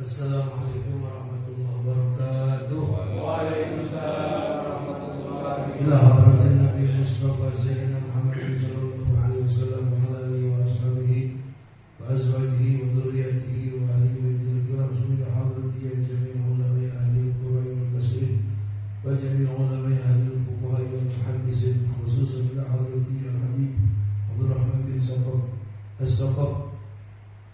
Assalamualaikum warahmatullahi wabarakatuh. Waalaikumsalam warahmatullahi Ila hadratin Nabi Mustafa Sayyidina Muhammad sallallahu alaihi wasallam wa ala alihi wa ashabihi wa azwajihi wa dzurriyyatihi wa ahli baitil kiram ila hadrati ya jami'ul ulama ahli al-qura wal qasr wa jami'ul ulama ahli al-fuqaha wal muhaddisin khususan ila hadrati al-habib Abdul Rahman bin Saqaf as-Saqaf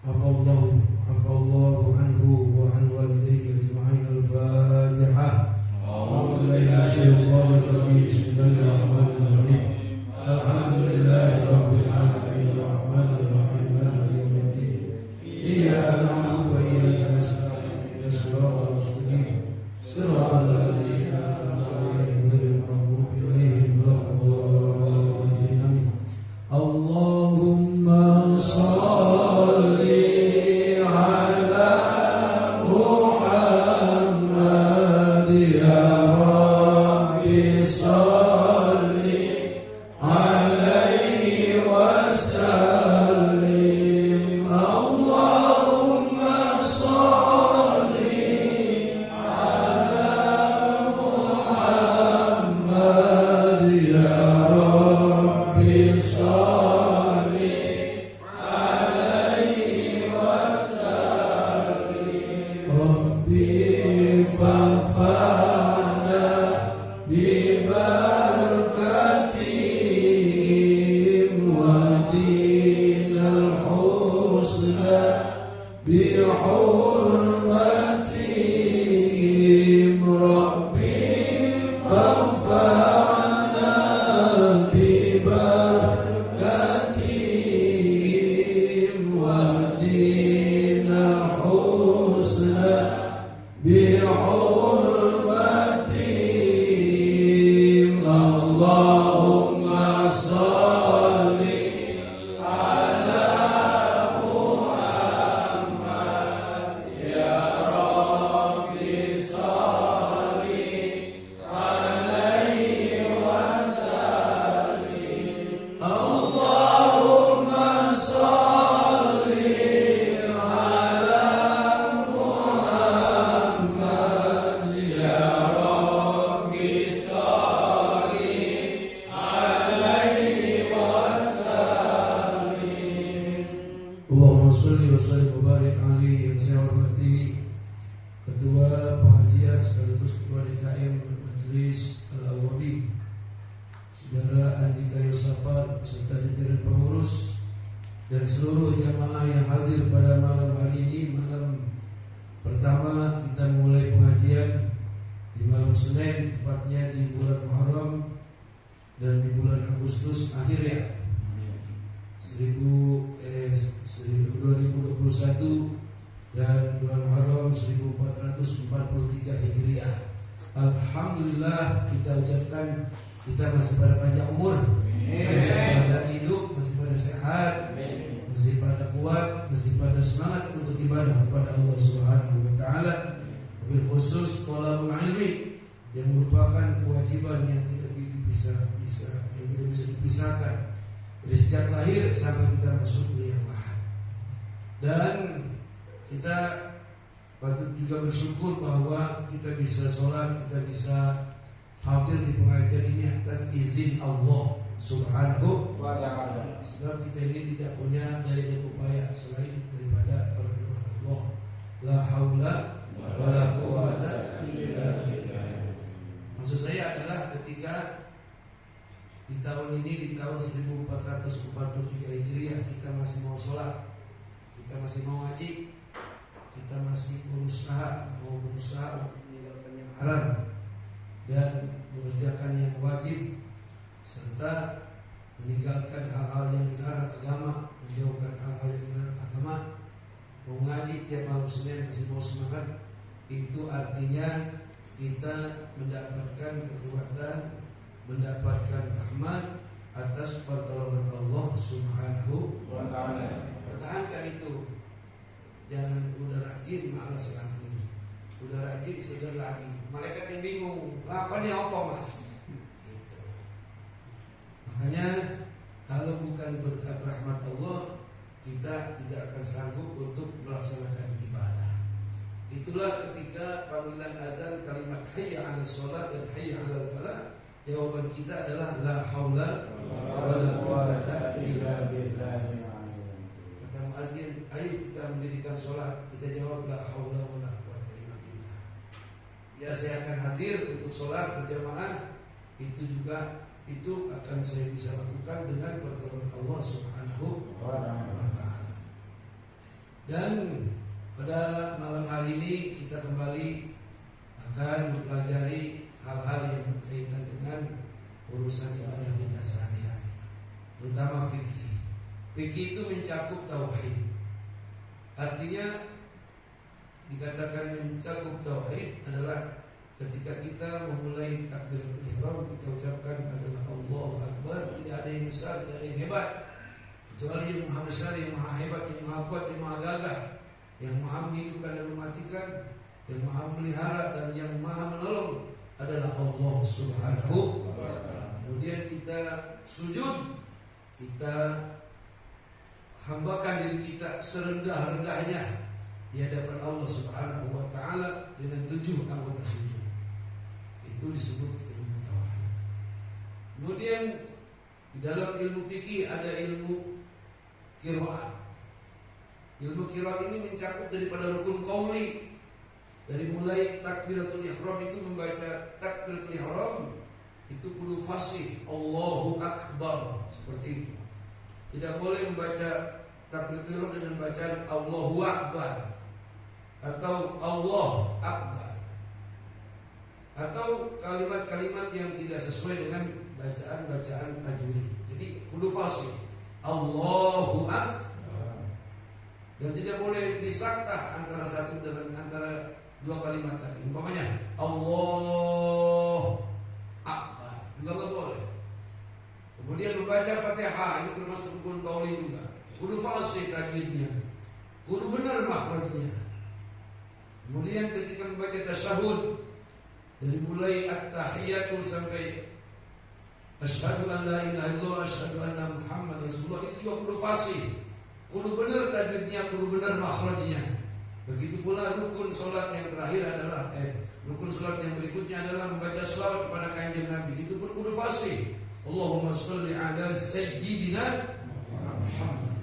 afallahu anhu wa an walidayhi ajma'in. Al-Fatihah. A'udzu billahi minasyaitonir rajim. Bismillahirrahmanirrahim. Alhamdulillahi rabbil alamin arrahmanir rahim maliki yaumiddin. Iyyaka na'budu wa iyyaka nasta'in. Ihdinas siratal mustaqim. Siratal ladzina an'amta 'alaihim ghairil maghdubi 'alaihim waladdallin. Amin. Allahumma shalli dan seluruh jamaah yang hadir pada malam hari ini, malam pertama kita mulai pengajian di malam Senin, tepatnya di bulan Muharram dan di bulan Agustus akhir ya 2021 dan bulan Muharram 1443 Hijriah. Alhamdulillah kita ucapkan kita masih pada panjang umur, masih pada hidup, masih pada sehat, masih pada kuat, masih pada semangat untuk ibadah kepada Allah Subhanahu wa taala. Wabil khusus thalabul ilmi yang merupakan kewajiban yang tidak bisa dipisahkan dari sejak lahir sampai kita masuk liang lahat. Dan kita patut juga bersyukur bahwa kita bisa sholat, kita bisa hadir di pengajian ini atas izin Allah Subhanahu wa ta'ala. Sebab kita ini tidak punya daya dan upaya selain daripada pertolongan Allah. La haula wa la quwwata illa billah. Maksud saya adalah ketika di tahun ini, di tahun 1443 Hijriah, kita masih mau sholat, kita masih mau ngaji, kita masih berusaha untuk meninggalkan yang haram dan mengerjakan yang wajib, serta meninggalkan hal-hal yang dilarang agama, menjauhkan hal-hal yang dilarang agama, mau ngaji tiap malam Senin masih mau semangat. Itu artinya kita mendapatkan kekuatan, mendapatkan rahmat atas pertolongan Allah Subhanahu wa ta'ala. Pertahankan itu. Jangan udah rajin malas lagi, udah rajin segar lagi. Malaikat yang bingung, lakukannya apa mas? Gitu. Makanya kalau bukan berkat rahmat Allah, kita tidak akan sanggup untuk melaksanakan ibadah. Itulah ketika panggilan azan kalimat hayya 'alas shalah dan hayya 'alal falah, jawaban kita adalah la haula wala quwwata illa billah. Kata muazin, ayo kita mendirikan sholat. Kita jawab la haula wala quwwata illa billah. Ya, saya akan hadir untuk sholat berjamaah. Itu juga akan saya bisa lakukan dengan pertolongan Allah Subhanahu wa ta'ala. Dan pada malam hari ini kita kembali akan mempelajari hal-hal yang berkaitan dengan urusan ibadah kita sehari-hari, terutama fikih. Fikih itu mencakup tauhid. Artinya dikatakan mencakup tauhid adalah ketika kita memulai takbiratul ihram, kita ucapkan adalah Allahu Akbar. Tidak ada yang besar, tidak ada yang hebat, kecuali yang maha besar, yang maha hebat, yang maha kuat, yang maha gagah, yang maha menghidupkan dan mematikan, yang maha memelihara dan yang maha menolong adalah Allah Subhanahu wa ta'ala. Kemudian kita sujud, kita hambakan diri kita serendah-rendahnya di hadapan Allah Subhanahu wa ta'ala dengan 7 anggota sujud. Itu disebut ilmu tauhid. Kemudian di dalam ilmu fikih ada ilmu qiraat. Ilmu qiraat ini mencakup daripada rukun qauli. Dari mulai takbiratul ihram itu membaca takbiratul ihram itu kudu fasih, Allahu Akbar, seperti itu. Tidak boleh membaca takbiratul ihram dengan bacaan Allahu Akbar atau Allah Akbar, atau kalimat-kalimat yang tidak sesuai dengan bacaan-bacaan tajwid. Jadi kudu fasih, Allahu Akbar. Dan tidak boleh disaktah antara satu dengan antara dua kalimat tadi. Umpamanya Allah Akbar juga nggak boleh. Kemudian membaca Fatihah itu termasuk rukun qauli juga. Kudu fasih tajwidnya, kudu benar makhrajnya. Kemudian ketika membaca tasyahud, dari mulai at-tahiyatul sampai asyhadu an la ilaha illallah asyhadu anna Muhammad Rasulullah, itu juga kudu fasih, kudu benar tajwidnya, kudu benar makhrajnya. Begitu pula rukun sholat yang terakhir adalah rukun sholat yang berikutnya adalah membaca selawat kepada kanjeng Nabi. Itu pun kudu fasih, Allahumma sholli ala sayyidina Muhammad.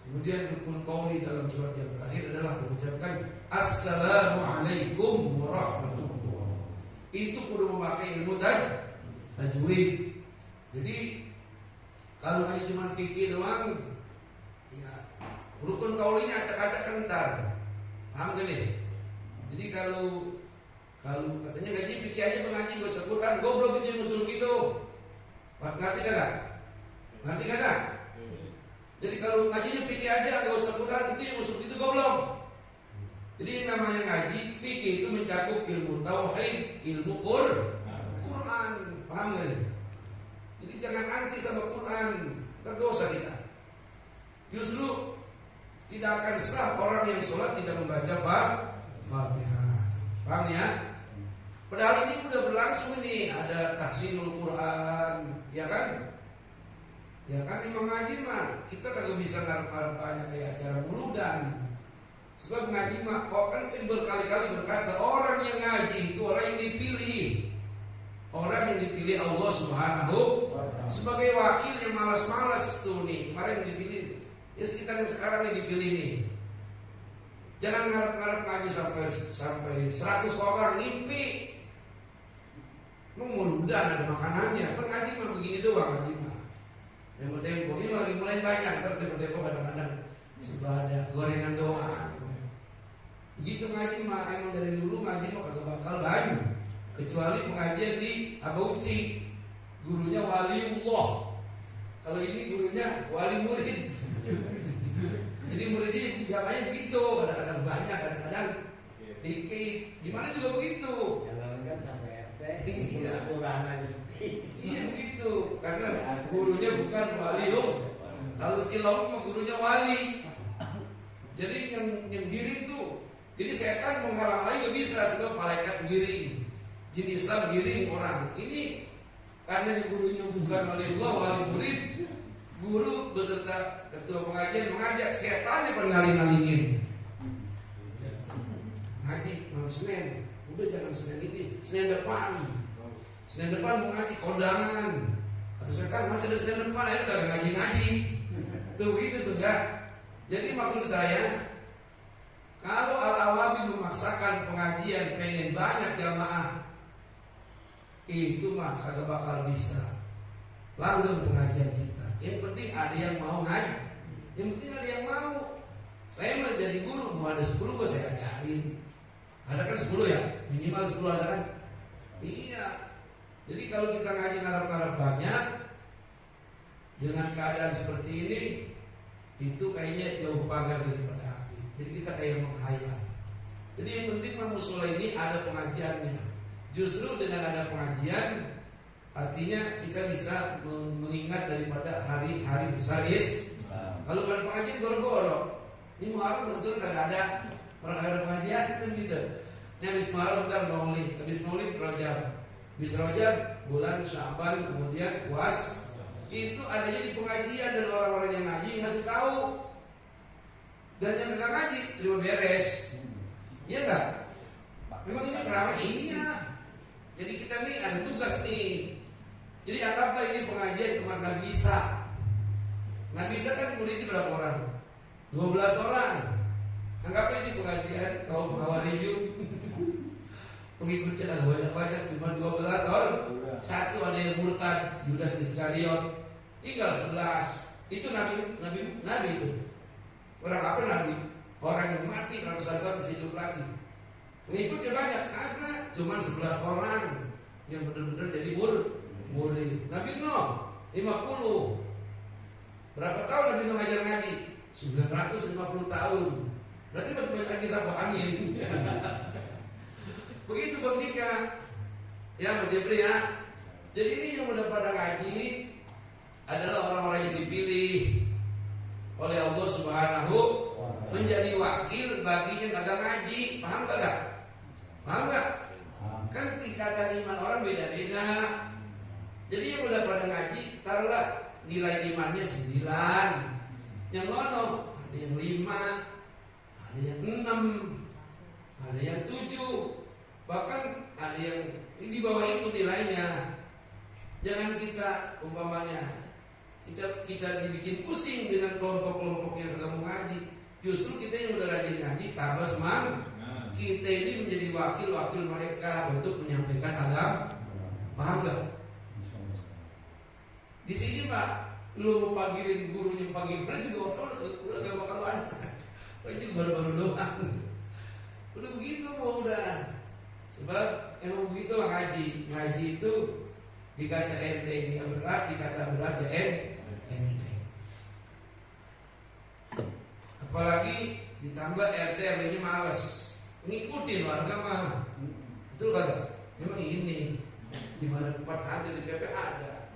Kemudian rukun qauli dalam surat yang terakhir adalah mengucapkan Assalamualaikum warahmatullahi. Itu kudu memakai ilmu tajwid. Jadi kalau hanya cuma fikih doang, ya rukun qaulinya acak-acak kentar. Paham gak nih? Jadi kalau katanya ngaji fikih aja mengaji gak usah Quran, goblok itu yang usul gitu. Ngerti gak? Ngerti gak? Jadi kalau ngajinya fikih aja gak usah Quran, itu yang usul gitu goblok. Jadi namanya ngaji fikih itu mencakup ilmu tauhid, ilmu Quran. Paham gak nih? Jadi jangan anti sama Quran, terdosa kita. Justru tidak akan sah orang yang sholat tidak membaca Fatihah. Paham ya? Padahal ini udah berlangsung ini, ada tahsinul Quran, ya kan? Ya kan, Imam ngaji mah kita kagak bisa ngarep-ngarep kayak acara muludan. Sebab ngaji mah kok kan berkali-kali berkata orang yang ngaji itu orang yang dipilih. Orang yang dipilih Allah Subhanahu sebagai wakil yang malas-malas tuh nih, kemarin dipilih. Ya sekitar yang sekarang yang dipilih nih. Jangan ngarep-ngarep ngaji sampai 100 orang ngimpi. Mudah-mudahan ada makanannya. Ngaji mah begini doang ngaji mah. Tempo-tempo ini lagi mulai banyak. Ntar tempo-tempo kadang-kadang sudah ada gorengan doang. Begitu ngaji mah emang dari dulu ngaji mah kagak bakal banyak. Kecuali pengajian di Abauci, gurunya waliullah. Kalau ini gurunya wali murid. Jadi muridnya jamanya begitu, kadang-kadang banyak, kadang-kadang dikit. Gimana juga begitu. Jangan kan sampai RT, iya. kurang aja sepi. Iya begitu, karena gurunya bukan wali. Kalau Cilok mah gurunya wali. Jadi yang giring tuh, jadi setan menghalang-halangi gak bisa, sebab malaikat giring, jin Islam giring orang. Ini karena gurunya bukan wali Allah, wali murid. Guru beserta ketua pengajian mengajak, setannya pengaling-alingin. ngaji malam Senin, udah jangan Senin ini, Senin depan mau ngaji kondangan. Atau sekarang masih ada Senin depan, ayo kagak ngaji. Tuh gitu tuh ya. Jadi maksud saya, kalau Al-Awabi memaksakan pengajian pengen banyak jamaah, itu mah kagak bakal bisa lalu pengajian kita. Yang penting ada yang mau ngaji, yang penting ada yang mau. Saya mau jadi guru, mau ada 10 gue saya ajarin. Ada kan 10 ya, minimal 10 ada kan. Iya. Jadi kalau kita ngaji ngarap-ngarap banyak dengan keadaan seperti ini, itu kayaknya jauh panggang daripada api. Jadi kita kayak menghayal. Jadi yang penting musola ini ada pengajiannya. Justru dengan ada pengajian, artinya kita bisa mengingat daripada hari-hari besar Kalau bukan pengajian boro-boro, ini Muharram betul kagak ada orang ada pengajian kan gitu. Ini habis Muharram bentar habis Maulid Rajab, habis Rajab bulan Sya'ban kemudian puas. Itu adanya di pengajian dan orang-orang yang ngaji ngasih tahu. Dan yang nggak ngaji terima beres. Iya nggak? Memang ini keramah iya. Jadi kita nih ada tugas nih. Jadi anggaplah ini pengajian cuma nggak bisa. Nggak bisa kan muridnya berapa orang? 12 orang. Anggaplah ini pengajian kaum Hawariyun. Pengikutnya agak banyak-banyak cuma 12 orang. Satu ada yang murtad, Yudas Iskariot. Tinggal 11. Itu nabi itu. Orang apa nabi? Orang yang mati lalu sadar bisa hidup lagi. Pengikutnya banyak, kagak. Cuma 11 orang yang benar-benar jadi murid. Nabi Nuh 50. Berapa tahun Nabi Nuh ngajar ngaji? 950 tahun. Berarti masih banyak lagi sampah angin. Begitu Bang Dika. Ya Mas Jepri ya. Jadi ini yang udah pada ngaji adalah orang-orang yang dipilih oleh Allah Subhanahu menjadi wakil baginya kagak ngaji. Paham kagak? Paham gak? Kan tingkatan iman orang beda-beda. Jadi yang udah pada ngaji, taruhlah nilai imannya 9. Yang ngono ada yang 5, ada yang 6, ada yang 7, bahkan ada yang di bawah itu nilainya. Jangan kita umpamanya kita dibikin pusing dengan kelompok-kelompok yang kamu ngaji. Justru kita yang udah rajin ngaji tambah semangat. Kita ini menjadi wakil-wakil mereka untuk menyampaikan agama. Paham gak? Di sini Pak, lu mau panggilin gurunya panggil juga udah gak bakal ada. Itu baru-baru doang. Udah begitu mau udah. Sebab emang begitulah ngaji. Ngaji itu dikata enteng yang berat, dikata berat ya enteng. Apalagi ditambah RT RW-nya males ngikutin warga mah. Betul kagak? Memang ini di mana tempat ada di PP ada.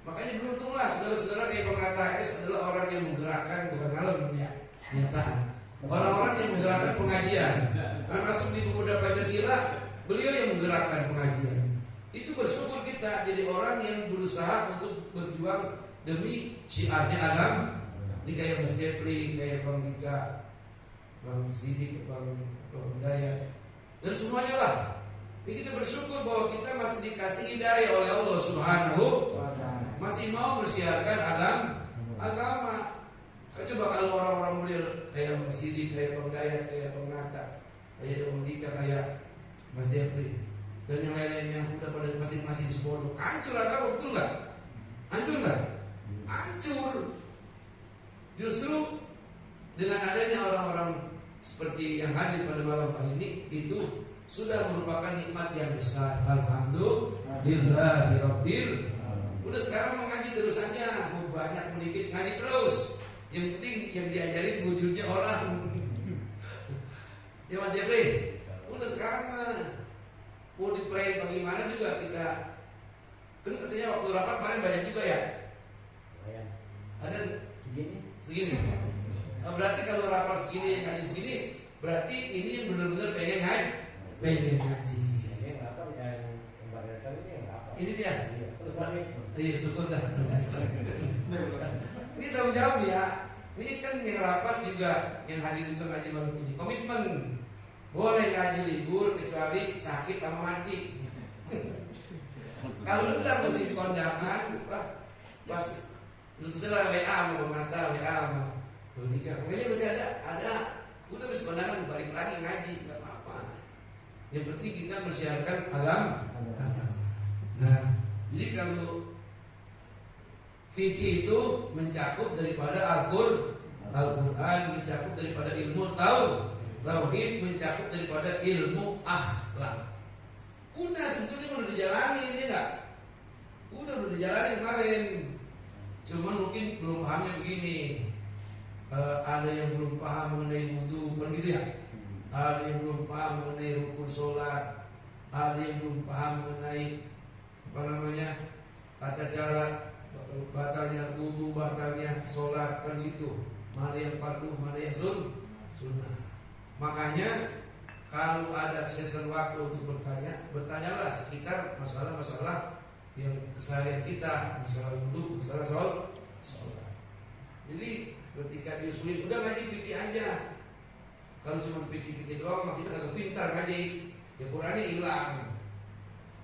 Makanya beruntunglah saudara-saudara kayak Bang S adalah orang yang menggerakkan bukan malam ya, nyataan. Orang-orang yang menggerakkan pengajian. Termasuk di Pemuda Pancasila, beliau yang menggerakkan pengajian. Itu bersyukur kita jadi orang yang berusaha untuk berjuang demi syiarnya agama. Ini kayak Mas Jepri, kayak Bang Dika, Bang Sidik, Bang Daya, dan semuanya lah. Ini kita bersyukur bahwa kita masih dikasih hidayah oleh Allah Subhanahu, masih mau bersiarkan agama. Coba kalau orang-orang model kayak Mas Sidik, kayak Bang Daya, kayak Bang Nata, kayak Bang Dika, kayak Mas Jepri, dan yang lain-lainnya udah pada masing-masing di sekolah, hancur agama, betul nggak? Hancur nggak? Hancur. Justru dengan adanya orang-orang seperti yang hadir pada malam hari ini, itu sudah merupakan nikmat yang besar. Alhamdulillahirabbil. Udah sekarang mau ngaji terus aja, mau banyak mau dikit ngaji terus. Yang penting yang diajarin wujudnya orang. Ya Mas Jepri, udah sekarang mau di-pray bagaimana juga kita. Kan katanya waktu rapat paling banyak juga ya. Ada segini. Berarti kalau rapat segini, ngaji segini, berarti ini yang benar-benar pengen ngaji. Ini dia. Iya, syukur dah. Ini tanggung jawab ya. Ini kan yang rapat juga, yang hadir juga ngaji malam ini. Komitmen. Boleh ngaji libur kecuali sakit sama mati. Kalau udah musim kondangan, pas setelah WA mau mata WA mau nikah, makanya masih ada, udah bisa kondangan balik lagi ngaji, nggak apa-apa. Yang penting kita mensiarkan agama. Nah, jadi kalau fikih itu mencakup daripada Al-Quran, mencakup daripada ilmu tauhid, mencakup daripada ilmu akhlak. Udah sebetulnya udah dijalani ini enggak? Udah dijalani kemarin. Cuman mungkin belum pahamnya begini. Ada yang belum paham mengenai wudu, kan gitu ya? Ada yang belum paham mengenai rukun sholat, ada yang belum paham mengenai tata cara batalnya wudu, batalnya sholat, kan gitu. Mana yang fardu, mana yang sunnah. Makanya kalau ada sisa waktu untuk bertanyalah sekitar masalah-masalah yang keseharian kita, masalah wudu, masalah sholat. Jadi ketika diusulin udah ngaji fikih aja. Kalau cuma fikih doang, maka kita kagak pintar ngaji. Ya Qurannya hilang.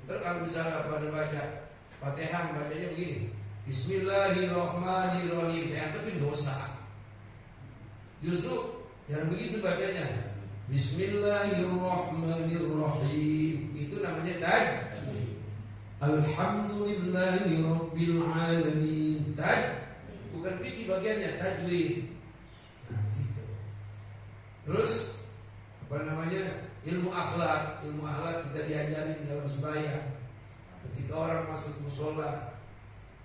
Ntar kalau misalnya pada baca Fatihah bacanya begini, Bismillahirrahmanirrahim, saya anggapin dosa. Justru jangan begitu bacanya. Bismillahirrahmanirrahim, itu namanya tajwid. Alhamdulillahirabbil alamin, bukan fikih bagiannya, tajwid. Nah, itu. Terus ilmu akhlak kita diajarin dalam sembahyang. Ketika orang masuk musola,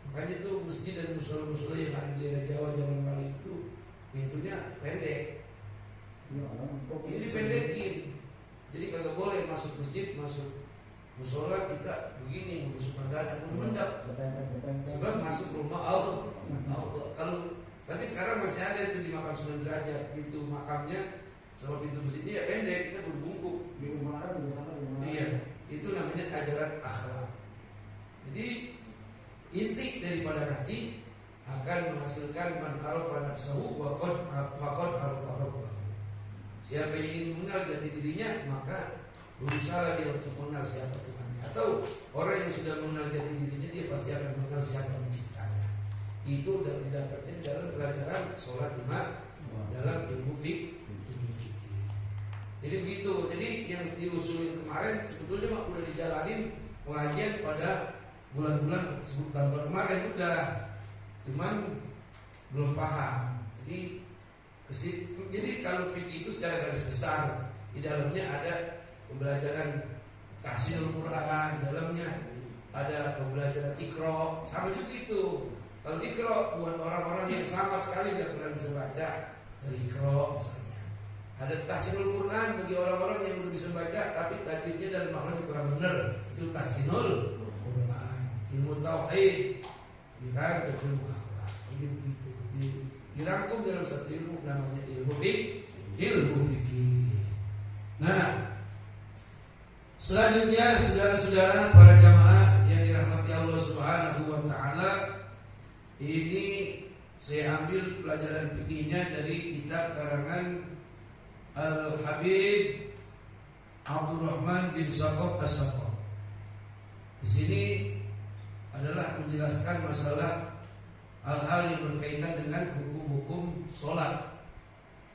makanya tuh masjid dan musola yang ada di daerah Jawa zaman lalu itu pintunya pendek. Ini pendekin. Jadi kagak boleh masuk masjid, masuk musola kita begini menusuk dada, mendap. Sebab masuk rumah Allah. Kalau tapi sekarang masih ada itu di makam Sunan Derajat, itu makamnya sama pintu masjidnya ya pendek, kita berbungkuk. Di rumah Iya, itu namanya ajaran akhlak. Jadi inti daripada ngaji akan menghasilkan man arafa nafsahu wa qad faqad arafa rabbahu. Siapa yang ingin mengenal jati dirinya, maka berusaha dia untuk mengenal siapa Tuhannya. Atau orang yang sudah mengenal jati dirinya, dia pasti akan mengenal siapa penciptanya. Itu sudah didapatkan dalam pelajaran sholat lima dalam ilmu fikih. Jadi begitu. Jadi yang diusulin kemarin sebetulnya mah udah dijalanin pengajian pada bulan-bulan tahun kemarin udah, cuman belum paham. Jadi kalau fikih itu secara garis besar di dalamnya ada pembelajaran tahsinul Quran, di dalamnya ada pembelajaran Iqra, sama juga itu. Kalau Iqra buat orang-orang yang sama sekali tidak pernah bisa baca, dari Iqra misalnya. Ada tahsinul Quran bagi orang-orang yang belum bisa baca tapi tajwidnya dan maknanya kurang benar, itu tahsinul Quran. Ilmu tauhid, dan ilmu akhlak, ini begitu dirangkum dalam satu ilmu namanya ilmu fikih. Nah, selanjutnya saudara-saudara para jamaah yang dirahmati Allah Subhanahu wa taala, ini saya ambil pelajaran fikihnya dari kitab karangan Al-Habib Abdurrahman bin Saqaf As-Saqaf. Di sini adalah menjelaskan masalah hal-hal yang berkaitan dengan hukum-hukum sholat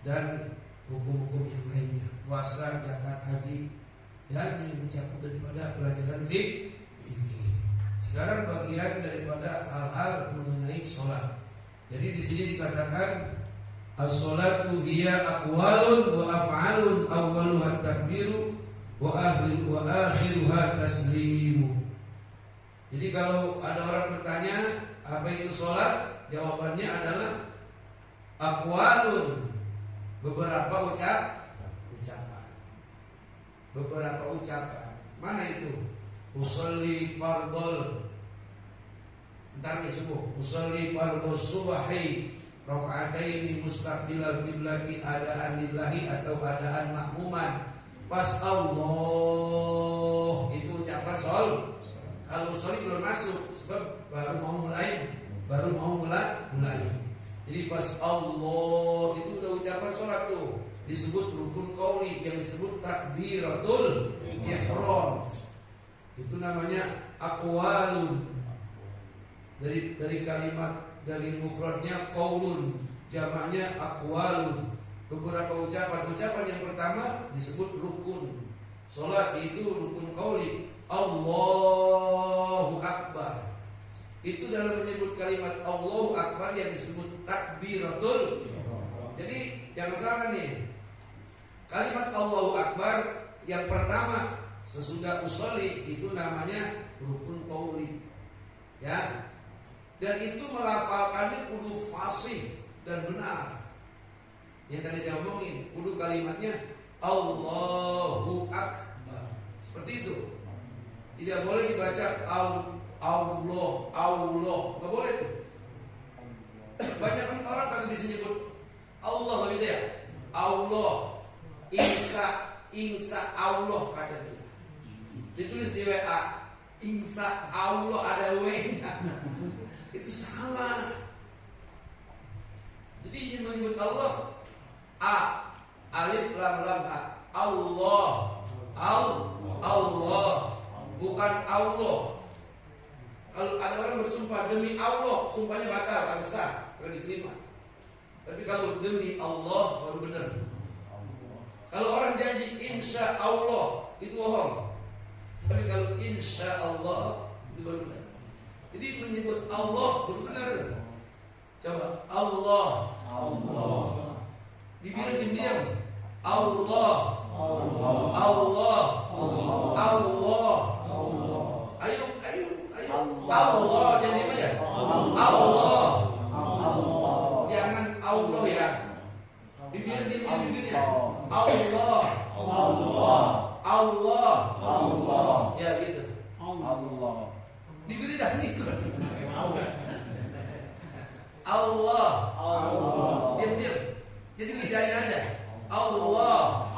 dan hukum-hukum yang lainnya, puasa, zakat, haji, dan yang mencakup daripada pelajaran fikih. Sekarang bagian daripada hal-hal mengenai sholat. Jadi di sini dikatakan as-sholatu hiya aqwalun wa af'alun awwaluha takbiru wa akhiruha taslimu. Jadi kalau ada orang bertanya apa itu sholat, jawabannya adalah aqwalun, beberapa ucapan. Mana itu? Usolli fardhol, entar nih subuh. Usolli fardhos subhi rakaataini mustaqbilal qiblati adaan lillahi atau adaan makmuman. Pas Allah, itu ucapan sholat. Kalau usolli belum masuk, sebab baru mau mulai. Jadi pas Allah itu udah ucapan sholat tuh. disebut rukun qauli, yang disebut takbiratul ihram. Itu namanya aqwalun. Dari kalimat, dari mufradnya qaulun, jamaknya aqwalun. Beberapa ucapan yang pertama disebut rukun. Salat itu rukun qauli. Allahu Akbar. Itu dalam menyebut kalimat Allahu Akbar yang disebut takbiratul. Jadi jangan salah nih. Kalimat Allahu Akbar yang pertama sesudah usolli itu namanya rukun qauli. Ya. Dan itu melafalkannya kudu fasih dan benar. Yang tadi saya omongin, kudu kalimatnya Allahu Akbar. Seperti itu. Tidak boleh dibaca Allah, nggak boleh tuh. Banyak orang kagak bisa nyebut Allah, nggak bisa ya. Allah, Insya Allah kata dia. Ditulis di WA, Insya Allah ada W-nya. Itu salah. Jadi menyebut Allah alif lam lam Allah bukan Allah. Kalau ada orang bersumpah demi Allah, sumpahnya batal, tak sah, tidak diterima. Tapi kalau demi Allah baru benar. Kalau orang janji insya Allah itu bohong. Tapi kalau insya Allah itu baru benar. Jadi menyebut Allah baru benar. Coba Allah. Bibirnya diam. Allah. Ayo. Allah jangan diam aja. Allah. Jangan Allah ya. Bibirnya. Allah. Ya gitu. Allah. Bibirnya jangan ikut. Allah. Diam. Jadi lidahnya aja. Allah.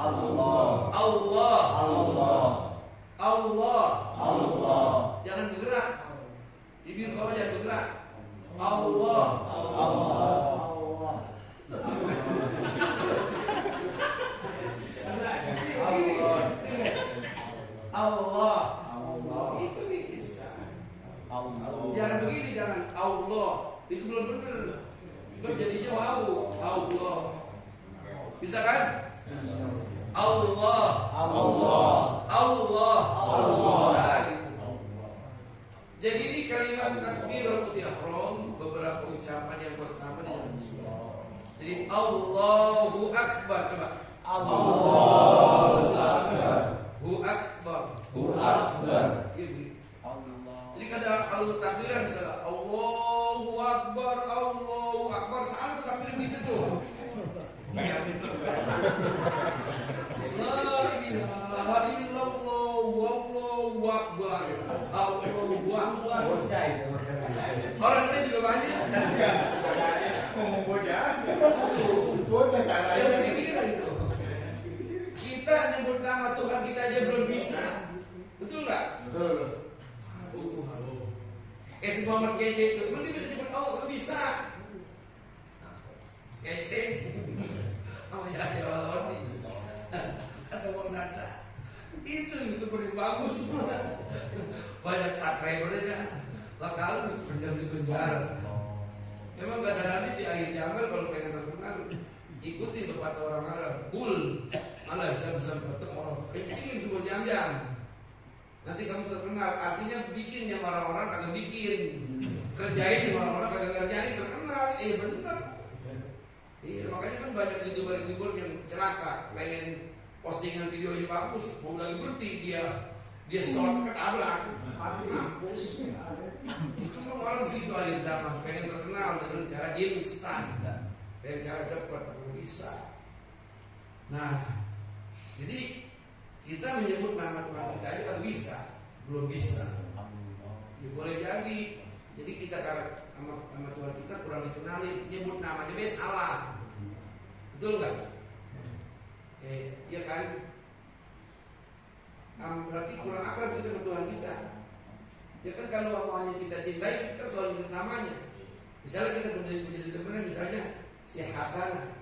Jangan bergerak. Bibir bawah jangan bergerak. Allah. Itu bisa. Jangan begini, jangan Allah. Itu belum benar. Sebab jadinya wow. Allah. Bisa kan? Allah. Nah, gitu. Jadi ini kalimat takbiratul ihram, beberapa ucapan yang pertama di dalam surah. Jadi Allahu Akbar, coba. Allahu Akbar. Hu Akbar. Jadi kalau takbiran misalnya Allahu Akbar, salah takbir begitu tuh. La ilaha illallah wallahu akbar. Allahu akbar. Orang ini juga banyak. Bocah salah. Yang dikira itu. Kita nyebut nama Tuhan kita aja belum bisa. Betul nggak? Betul. Halo. Si Muhammad kece itu, belum bisa nyebut Allah, belum bisa. Kece. Oh ya, Allah ini. Kata Bang Nata. Itu paling bagus. Banyak subscribernya. Lah kalau di penjara. Emang gak ada nabi di akhir zaman kalau pengen terkenal ikuti pepatah orang Arab. Bul. Malah bisa bertemu orang kecil cuma jam-jam. Nanti kamu terkenal. Artinya bikin yang orang-orang kagak bikin. Kerjain yang orang-orang kagak kerjain terkenal. Benar. Iya, makanya kan banyak youtuber yang celaka, pengen postingan videonya bagus, mau lagi berhenti dia short ke tabrak, mampus. Itu kan orang gitu akhir zaman, pengen terkenal dengan cara instan, pengen cara cepat, tapi bisa. Nah, jadi kita menyebut nama Tuhan kita aja kalau bisa, belum bisa. Ya boleh jadi. Jadi kita sama Tuhan kita kurang dikenali, nyebut namanya be salah. Betul nggak? Iya kan? Berarti kurang akrab kita sama Tuhan kita. Ya kan kalau awalnya kita cintai, kita selalu nyebut namanya. Misalnya kita menjadi teman, misalnya si Hasan.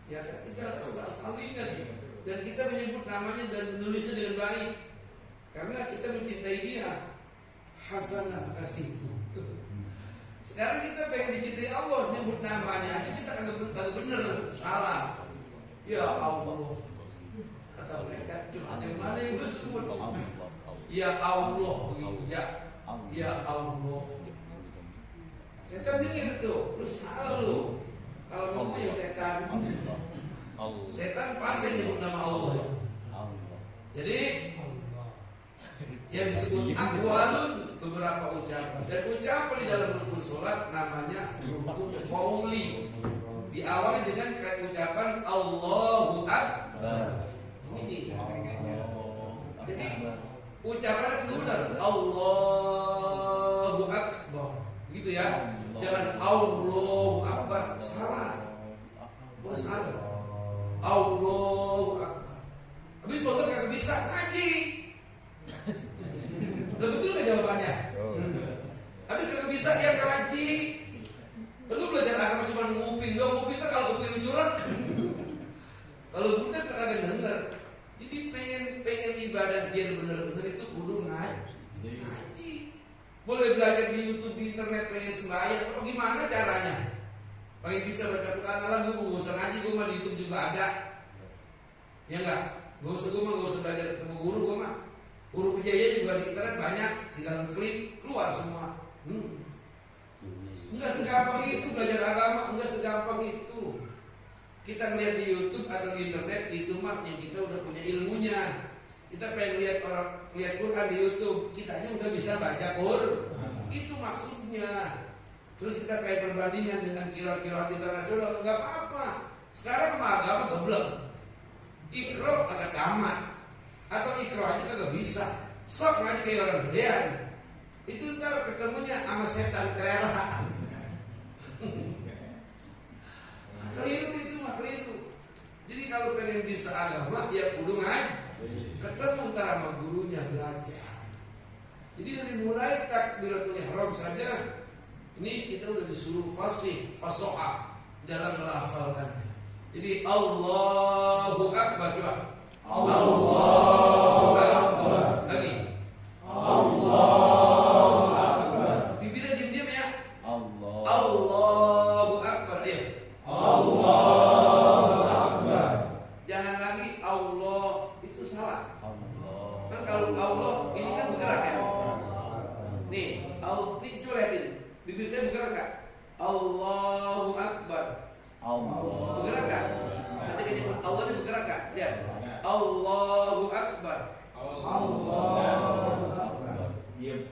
Ya kan kita salingan dan kita menyebut namanya dan menulisnya dengan baik karena kita mencintai dia. Hasanah kasihku. Sekarang kita pengen dicintai Allah, nyebut namanya aja kita kagak bener, salah. Ya Allah. Kata mereka cuma yang mana yang lu sebut? Ya Allah begitu ya. Ya Allah. Setan dingin tuh, lu salah lu. Kalau ngomong yang setan. Setan pasti nyebut nama Allah. Jadi yang disebut aqwalun beberapa ucapan dan ucapan di dalam rukun sholat namanya rukun qauli, diawali dengan ucapan Allahu Akbar. Ini nih. Jadi ucapannya benar Allahu Akbar, gitu ya. Jangan Allahu Akbar, salah. Salah. Allahu Akbar. Habis bosan kagak bisa ngaji. Lah betul gak jawabannya? Habis kagak bisa dia ngaji. Lu belajar agama cuma nguping dong, nguping kan kalau nguping lu curang. Kalau budak kagak denger. Jadi pengen ibadah biar bener-bener itu kudu ngaji. Boleh belajar di YouTube, di internet, pengen sembahyang, apa gimana caranya? Pengen bisa baca Quran Allah, gue gak usah ngaji, gue mah di YouTube juga ada. Ya enggak? Gak usah belajar ketemu guru, gue mah. Guru Pejaya juga di internet banyak, tinggal klik keluar semua. Enggak segampang itu belajar agama, enggak segampang itu. Kita ngeliat di YouTube atau di internet itu mah yang kita udah punya ilmunya. Kita pengen lihat orang lihat Quran di YouTube, kitanya udah bisa baca Quran. Itu maksudnya. Terus kita pengen perbandingan dengan kira-kira internasional, enggak apa-apa. Sekarang sama agama geblek. Ikro agak tamat. Atau ikro aja kagak bisa. Sok ngaji kayak orang gedean. Itu ntar ketemunya sama setan kerera. Keliru itu mah keliru. Jadi kalau pengen bisa agama ya kudu ngaji. Ketemu ntar sama gurunya belajar. Jadi dari mulai takbiratul ihram saja ini kita udah disuruh fasoha dalam melafalkannya. Jadi Allahu Akbar coba. Allahu Akbar. Lagi. Allahu Akbar. Bibirnya diam-diam ya. Allahu Akbar. Ayo. Allahu Akbar. Jangan lagi Allah, itu salah. Kan kalau Allah ini kan bergerak ya. Nih, ini coba lihatin. Bibir saya bergerak enggak? Allahu Akbar. Bergerak enggak? Nanti kayak nyebut Allah ini bergerak enggak? Lihat. Allahu Akbar. Allahu Akbar. Diam.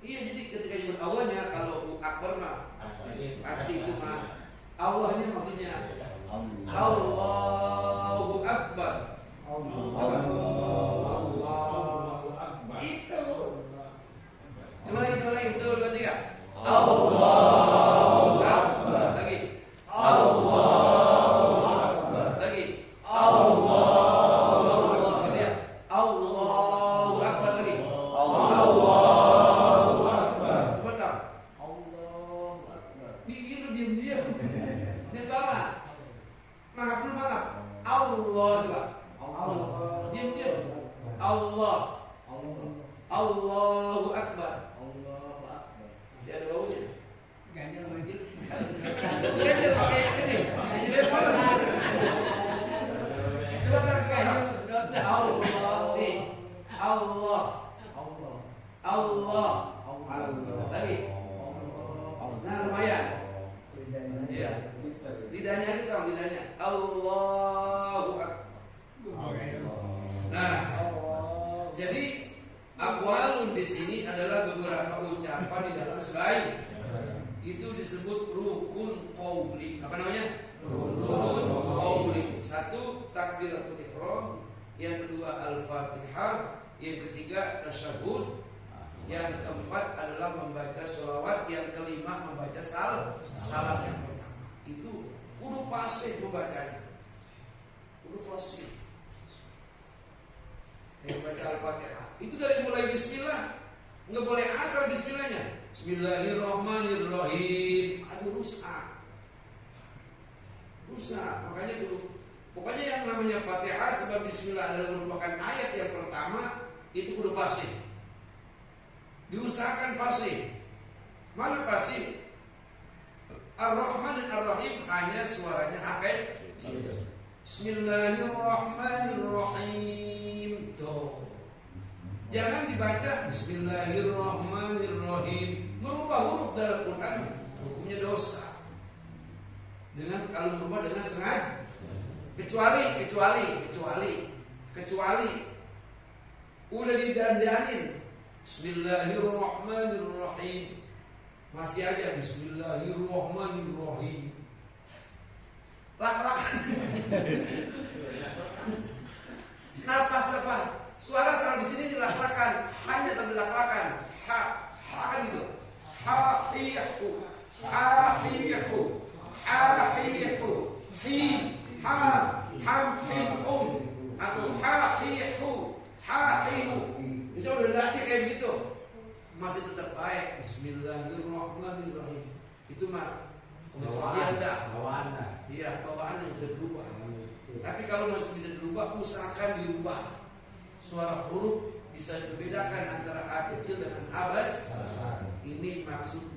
Iya, jadi ketika nyebut Allahnya, kalau Akbar mah pasti itu mah Allahnya maksudnya. Allahu Akbar. Allahu Akbar. Itu. Coba lagi, 1, 2, 3. Allahu Akbar. Lagi. Allahu Akbar. Lagi. Allahu Akbar. Gitu ya. Allahu Akbar lagi. Allahu Akbar. Betul. Allahu Akbar. Bibir lu diam-diam. Dan bawah. Mangap dulu mangap. Allah juga. Allah. Diam-diam. Allah. Allahu Akbar. Masih ada baunya. Ganjil manggil. Ganjil pakai ini. Coba kan Allah nih. Allah. Lagi. Nah, lumayan. Iya. Lidahnya itu tahu lidahnya. Allahu Akbar. Nah, jadi aqwalun di sini adalah beberapa ucapan di dalam selain itu disebut rukun qauli. Apa namanya? Rukun qauli. 1 takbiratul ihram, yang kedua al-Fatihah, yang ketiga tasyahud, yang keempat adalah membaca sholawat, yang kelima membaca salam yang pertama. Itu kudu fasih membacanya. Kudu fasih. Yang baca al-Fatihah itu dari mulai bismillah, nggak boleh asal bismillahnya. Bismillahirrahmanirrahim. Aduh rusak. Makanya dulu Pokoknya yang namanya Fatihah sebab bismillah adalah merupakan ayat yang pertama, itu kudu fasih. Diusahakan fasih. Mana fasih? Ar-Rahman dan Ar-Rahim hanya suaranya hakai. Bismillahirrahmanirrahim. Tuh. Jangan dibaca Bismillahirrahmanirrahim. Merubah huruf dalam Quran hukumnya dosa. Dengan kalau merubah dengan sengaja. Kecuali udah didandanin Bismillahirrahmanirrahim, masih aja Bismillahirrahmanirrahim. Lak-lakan. Napas apa? Suara taruh di sini dilak-lakan, hanya dilak-lakan. Ha gitu. Ha-hiyahu, him, ham, atau ha-hihu. Bisa udah latih kayak begitu, masih tetap baik. Bismillahirrahmanirrahim. Itu mah pengecualian dah. Iya, bawaan yang bisa berubah. Tapi kalau masih bisa dirubah, usahakan dirubah. Suara huruf bisa dibedakan antara A kecil dengan A besar. Ini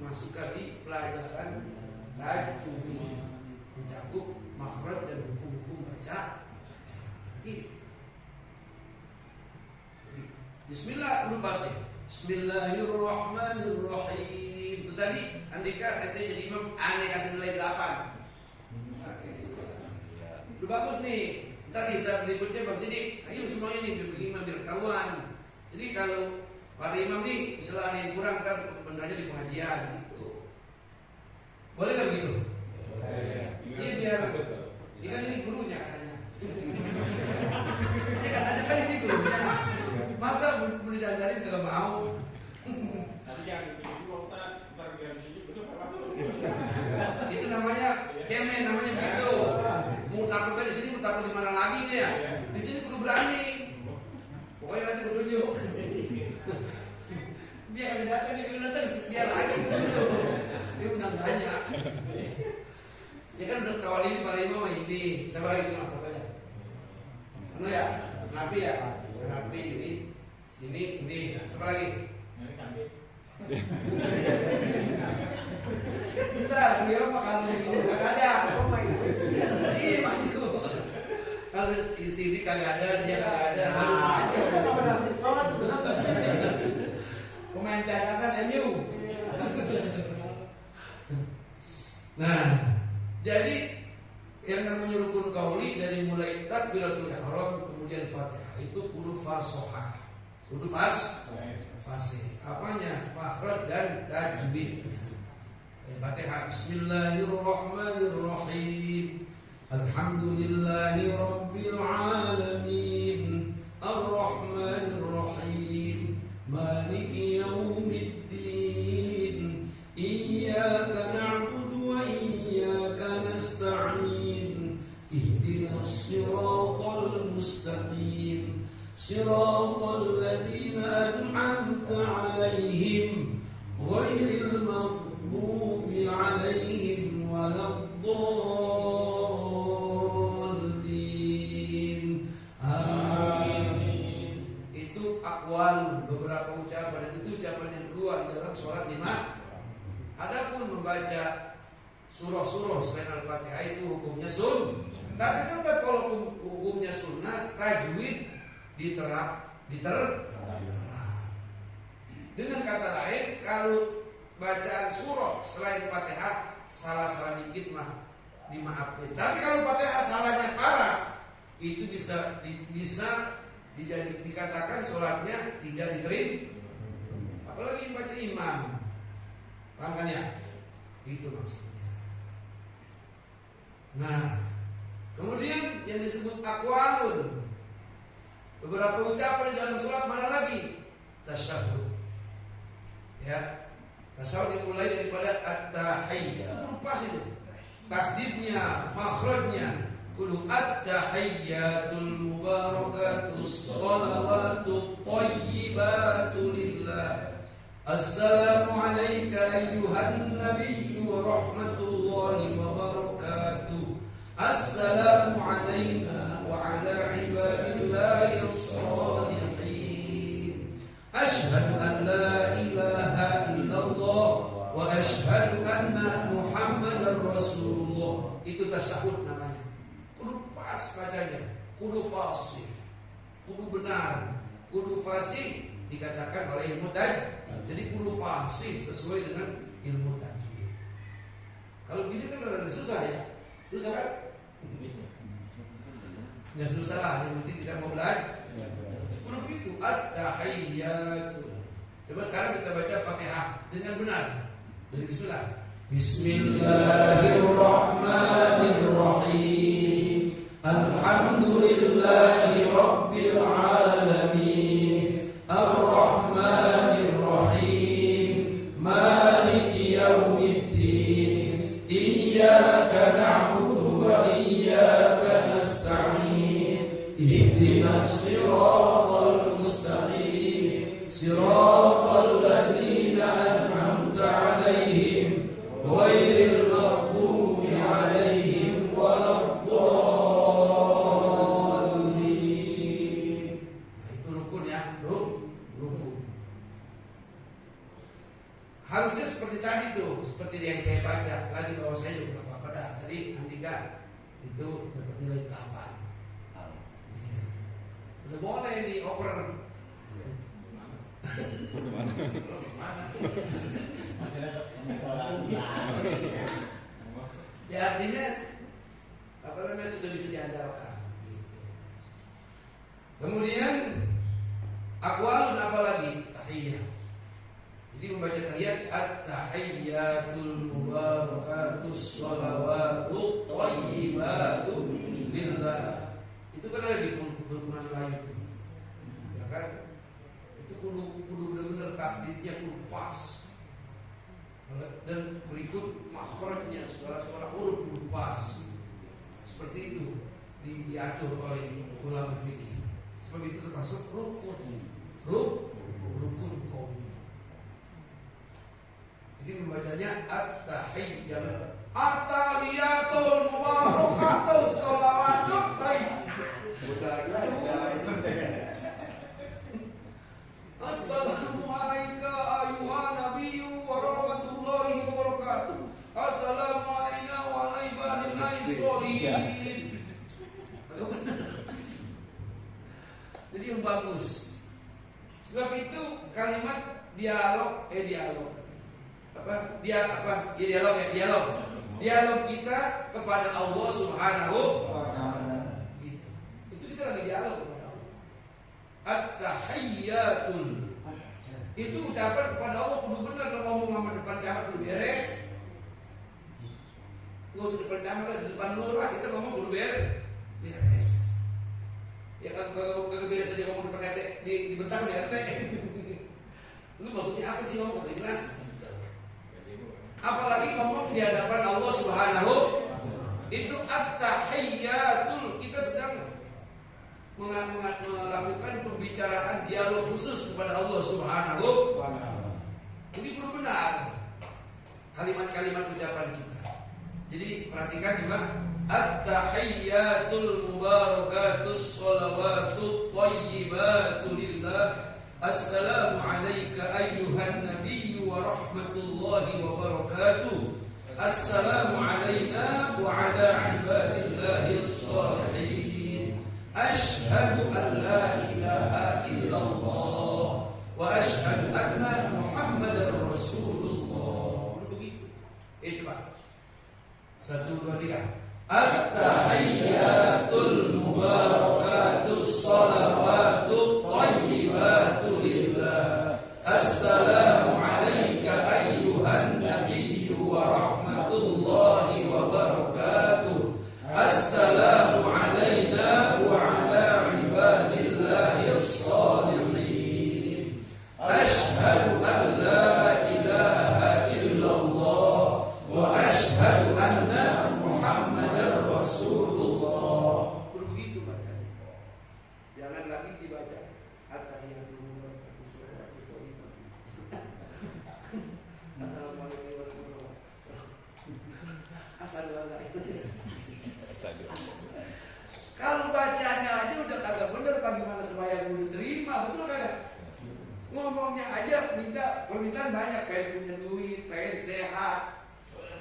masukkan di pelajaran tajwid, mencakup makhraj dan hukum-hukum baca. Bismillah dulu pasti. Bismillahirrahmanirrahim. Itu tadi Andika ente jadi imam, ane kasih nilai 8. Udah bagus nih. Ntar bisa berikutnya Bang Sidik. Ayo semuanya nih biar imam biar ketahuan. Jadi kalau para imam nih misalnya ada yang kurang, ntar benernya di pengajian gitu. Boleh nggak begitu? Iya biar. Dia kan ini gurunya katanya. Dia katanya kan ini gurunya. Masa mau didandarin kalau mau? Tapi yang itu Ustaz, Itu namanya cemen, namanya begitu. Mau takutnya di sini, mau takut di mana lagi nih ya? Di sini kudu berani. Pokoknya nanti kudu tunjuk. Dia akan datang, dia lagi dulu. Dia undang banyak. Ya kan udah tawarin para imam ini. Siapa lagi sih siapa ya? Mana ya? Nabi ya? Nabi ini. Siapa lagi? Bentar, dia mah kalau ini kagak ada. Iya maju. Kalau di sini kagak ada, dia kagak ada. Baru aja. Pemain cadangan MU. Nah, jadi yang namanya rukun qauli dari mulai takbiratul ihram kemudian Fatihah itu kudu fasohah. Kudu fasih. Apanya? Makhraj dan tajwid. Fatihah. Bismillahirrahmanirrahim. Alhamdulillahi rabbil alamin. Ar-Rahmanir-Rahim. Maliki yaumiddin. Iyyaka na'budu wa iyyaka nasta'in. Ihdinas siratal mustaqim. Siratal ladzina an'amta 'alaihim ghairil maghdubi 'alaihim waladdallin. Amin. Itu aqwal, beberapa ucapan, dan itu ucapan yang keluar dalam sholat 5. Adapun membaca surah-surah selain Al-Fatihah itu hukumnya sunnah. Tapi tetap kalau hukumnya sunnah, tajwid diterap. Dengan kata lain, kalau bacaan surah selain Fatihah salah dikit mah dimaafkan. Tapi kalau Fatihah salahnya parah, itu bisa dikatakan sholatnya tidak diterima. Apalagi baca imam. Paham kan ya? Itu maksudnya. Nah, kemudian yang disebut aqwalun, beberapa ucapan di dalam sholat mana lagi? Tasyahud. Ya, tasyahud dimulai daripada at-tahiyyah. Itu pas itu. Tasdidnya, makhrajnya. Qul at-tahiyyatul mubarakatus shalawatut thayyibatu lillah. Assalamu alayka ayyuhan nabiyyu wa rahmatullahi wa barakatuh. Assalamu alayna itu tasyahud namanya. Kudu pas bacanya, kudu fasih, kudu benar, kudu fasih dikatakan oleh ilmu tajwid. Jadi kudu fasih sesuai dengan ilmu tajwid. Kalau gini kan rada susah ya, susah kan? Ya susah lah, yang penting kita mau belajar. Kudu begitu, at-tahiyyatu. Coba sekarang kita baca Fatihah dengan benar. Dari bismillah. Bismillahirrahmanirrahim. Alhamdulillahi rabbil alamin. Ar-Rahmanir Rahim. Maliki yaumiddin. Iyyaka na'budu wa iyyaka nasta'in. Ihdinas siratal mustaqim. Siratal ladzina an'amta 'alaihim ghairil maghdubi 'alaihim waladdallin. Nah, itu rukun ya, rukun. Harusnya seperti tadi tuh, seperti yang saya baca. Lagi bahwa saya juga apa-apa dah. Tadi Andika itu dapat nilai 8. Iya. Udah boleh dioper. Ya artinya apa namanya sudah bisa diandalkan gitu. Kemudian aqwalun apa lagi? Tahiyyah. Jadi membaca tahiyat at-tahiyyatul mubarakatus shalawatut thayyibatun lillah. Itu kan ada di Al-Qur'an lain. Ya kan? Kudu benar-benar tasdidnya kudu pas. Dan berikut makhrajnya, suara-suara huruf kudu pas. Seperti itu diatur oleh ulama fikih. Sebab itu termasuk rukun qauli. Jadi membacanya at-tahiyyatul mubarakatus shalawatut Assalamu alayka ayuhan nabiyyu wa rahmatullahi wa barakatuh. Assalamu alayna wa ala ibadillahi sholihin. Jadi yang bagus. Sebab itu kalimat dialog kita kepada Allah Subhanahu wa taala. Gitu. Itu kita lagi dialog kepada Allah. At-tahiyyatul. Itu ucapan kepada Allah kudu benar. Kalau ngomong sama depan camat kudu beres. Gak usah depan camat, di depan lurah kita ngomong kudu beres. Ya kalau beres aja ngomong depan RT dibentang di RT. Lu maksudnya apa sih ngomong? Udah jelas. Apalagi ngomong di hadapan Allah Subhanahu. Itu at-tahiyyatul. Kita sedang melakukan pembicaraan dialog khusus kepada Allah Subhanahu wa taala. Ini perlu benar kalimat-kalimat ucapan kita. Jadi perhatikan juga at-tahiyyatul mubarakatus shalawatut thayyibatu lillah. Assalamu alayka ayyuhan nabiyyu wa rahmatullahi wa barakatuh. Assalamu alayna wa ala ibadillahi sholihin. Ashhadu an la ilaha illallah wa ashhadu anna Muhammadar Rasulullah. Begitu. Coba. 1, 2, 3. At-tahiyyatul mubarakatus shalawatut thayyibatu lillah. Assalamu alayka ayyuhan nabiyyu wa rahmatullahi wa barakatuh. Assalamu alayna wa ala ibadillahi sholihin. Ashhadu an la ilaha illallah wa ashhadu anna Muhammadar Rasulullah. Begitu bacanya. Jangan lagi dibaca at-tahiyyatul mubarakatus shalawatut thayyibatu. Assalamualaikum warahmatullahi wabarakatuh. Assalamualaikum. Kalau bacanya aja udah kagak bener, bagaimana supaya gue terima? Betul kagak? Ngomongnya aja minta permintaan banyak, pengen punya duit, pengen sehat,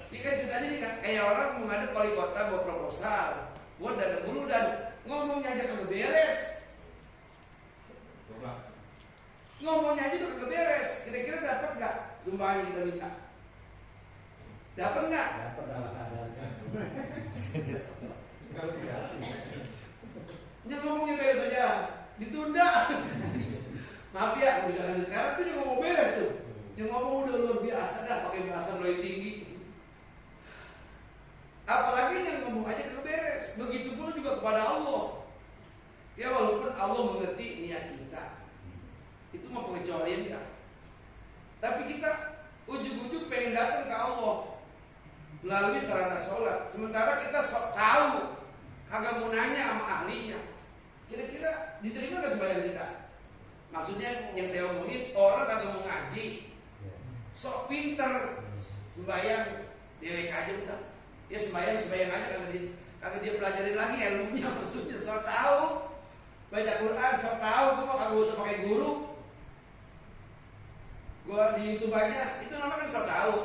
Ini kan ceritanya nih kayak orang mau ngadu wali kota buat proposal, buat dana bulu dan ngomongnya aja kagak beres. Ngomongnya aja udah kagak beres. Kira-kira dapat nggak sumbangan yang kita minta? Dapat nggak? Dapat dalam keadaan. Kalau tidak, Yang ngomongnya beres aja, ditunda. Maaf ya, misalkan sekarang tuh yang ngomong beres tuh. Yang ngomong udah luar biasa dah, pakai bahasa mulai tinggi. Apalagi yang ngomong aja kagak beres. Begitu pula juga kepada Allah. Ya walaupun Allah mengerti niat kita, itu mau pengecualian ya. Tapi kita ujung-ujung pengen datang ke Allah melalui sarana sholat. Sementara kita sok tahu, kagak mau nanya sama ahlinya. Kira-kira diterima nggak sembahyang kita? Maksudnya yang saya omongin, orang kagak mau ngaji, sok pinter sembahyang DWK aja udah. Ya sembahyang aja kagak dia pelajarin lagi ilmunya. Maksudnya sok tahu, baca Quran sok tahu, gua kagak usah pakai guru. Gua di YouTube aja, itu namanya kan sok tahu.